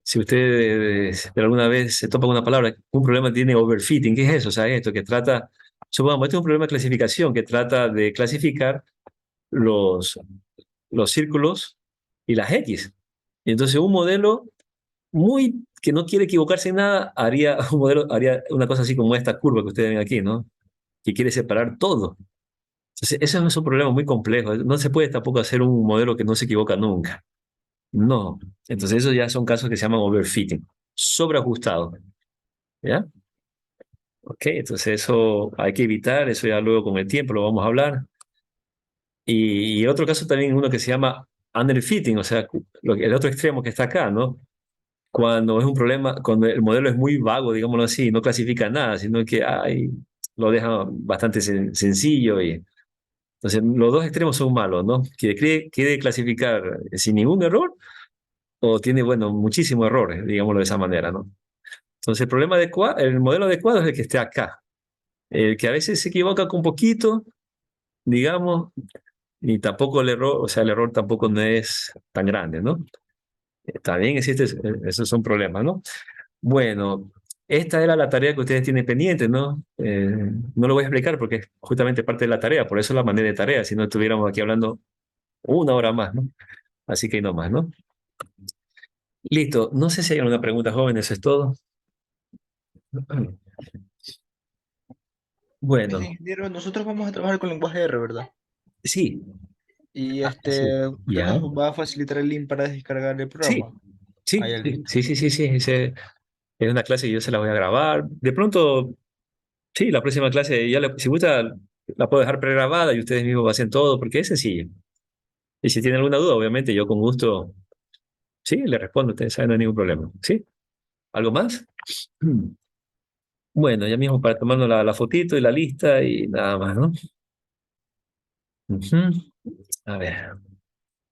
Speaker 1: si ustedes de alguna vez se topa con una palabra, un problema tiene overfitting, ¿qué es eso? O sea, esto que trata, supongamos, este es un problema de clasificación que trata de clasificar los, los círculos y las X. Y entonces un modelo que no quiere equivocarse en nada, haría un modelo, haría una cosa así como esta curva que ustedes ven aquí, ¿no? Que quiere separar todo. Entonces, eso es un problema muy complejo. No se puede tampoco hacer un modelo que no se equivoca nunca. No. Entonces, esos ya son casos que se llaman overfitting, sobreajustado. ¿Ya? Ok, entonces eso hay que evitar, eso ya luego con el tiempo lo vamos a hablar. Y otro caso también, uno que se llama underfitting, o sea, el otro extremo que está acá, ¿no? Cuando es un problema, cuando el modelo es muy vago, digámoslo así, no clasifica nada, sino que lo deja bastante sencillo. Y entonces los dos extremos son malos, ¿no? Quiere clasificar sin ningún error o tiene, bueno, muchísimos errores, digámoslo de esa manera, ¿no? Entonces el modelo adecuado es el que esté acá, el que a veces se equivoca con poquito, digamos, y tampoco el error, o sea, el error tampoco no es tan grande, ¿no? También existe, esos son problemas, ¿no? Bueno, esta era la tarea que ustedes tienen pendiente, ¿no? No lo voy a explicar porque es justamente parte de la tarea, por eso la mandé de tarea, si no estuviéramos aquí hablando una hora más, ¿no? Así que no más, ¿no? Listo, no sé si hay alguna pregunta, joven, eso es todo.
Speaker 2: Pues,
Speaker 1: Bueno,
Speaker 2: ingeniero, nosotros vamos a trabajar con lenguaje R, ¿verdad?
Speaker 1: sí,
Speaker 2: Y
Speaker 1: sí,
Speaker 2: usted
Speaker 1: ya,
Speaker 2: nos va a facilitar el link para descargar el
Speaker 1: sí,
Speaker 2: programa. Ah,
Speaker 1: sí,
Speaker 2: ya
Speaker 1: sí,
Speaker 2: listo.
Speaker 1: sí, sí, sí, sí, es una clase que yo se la voy a grabar. De pronto, sí, la próxima clase, si gusta, la puedo dejar pregrabada y ustedes mismos hacen todo, porque es sencillo. Y si tienen alguna duda, obviamente, yo con gusto, sí, le respondo, ustedes saben, no hay ningún problema. ¿Sí? ¿Algo más? Bueno, ya mismo para tomarnos la fotito y la lista y nada más, ¿no? Ujú. A ver,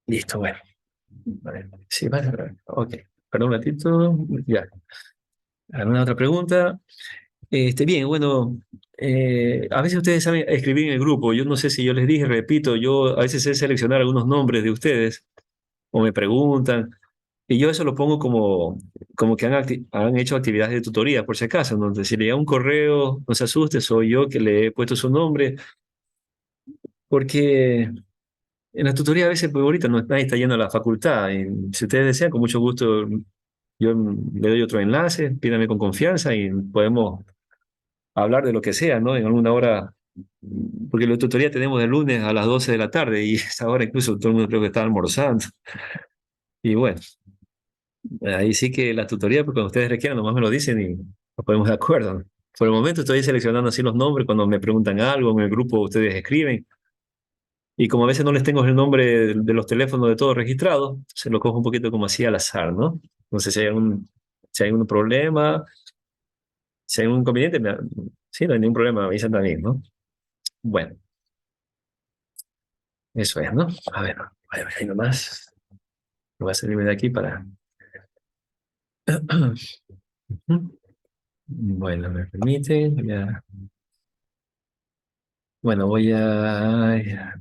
Speaker 1: listo, bueno. A ver, sí, vale, ok. Perdón un ratito, ya. ¿Alguna otra pregunta? Bien, bueno, a veces ustedes saben escribir en el grupo. Yo no sé si yo les dije, repito, yo a veces sé seleccionar algunos nombres de ustedes o me preguntan. Y yo eso lo pongo como que han hecho actividades de tutoría, por si acaso. Entonces, si le llega un correo, no se asuste, soy yo que le he puesto su nombre. porque en la tutoría a veces, pues ahorita no, nadie está yendo a la facultad. Y si ustedes desean, con mucho gusto, yo le doy otro enlace, pídame con confianza y podemos hablar de lo que sea, ¿no? En alguna hora, porque la tutoría tenemos de lunes a las 12 de la tarde y esa hora incluso todo el mundo creo que está almorzando. Y bueno, ahí sí que la tutoría, pues cuando ustedes requieran, nomás me lo dicen y nos ponemos de acuerdo, ¿no? Por el momento estoy seleccionando así los nombres cuando me preguntan algo, en el grupo ustedes escriben. Y como a veces no les tengo el nombre de los teléfonos de todos registrados, se lo cojo un poquito como así al azar, ¿no? No sé si hay algún problema, si hay algún inconveniente, sí, no hay ningún problema, me avisan también, ¿no? Bueno, eso es, ¿no? A ver, ahí nomás. Voy a salirme de aquí para... Bueno, me permiten. Bueno, voy a...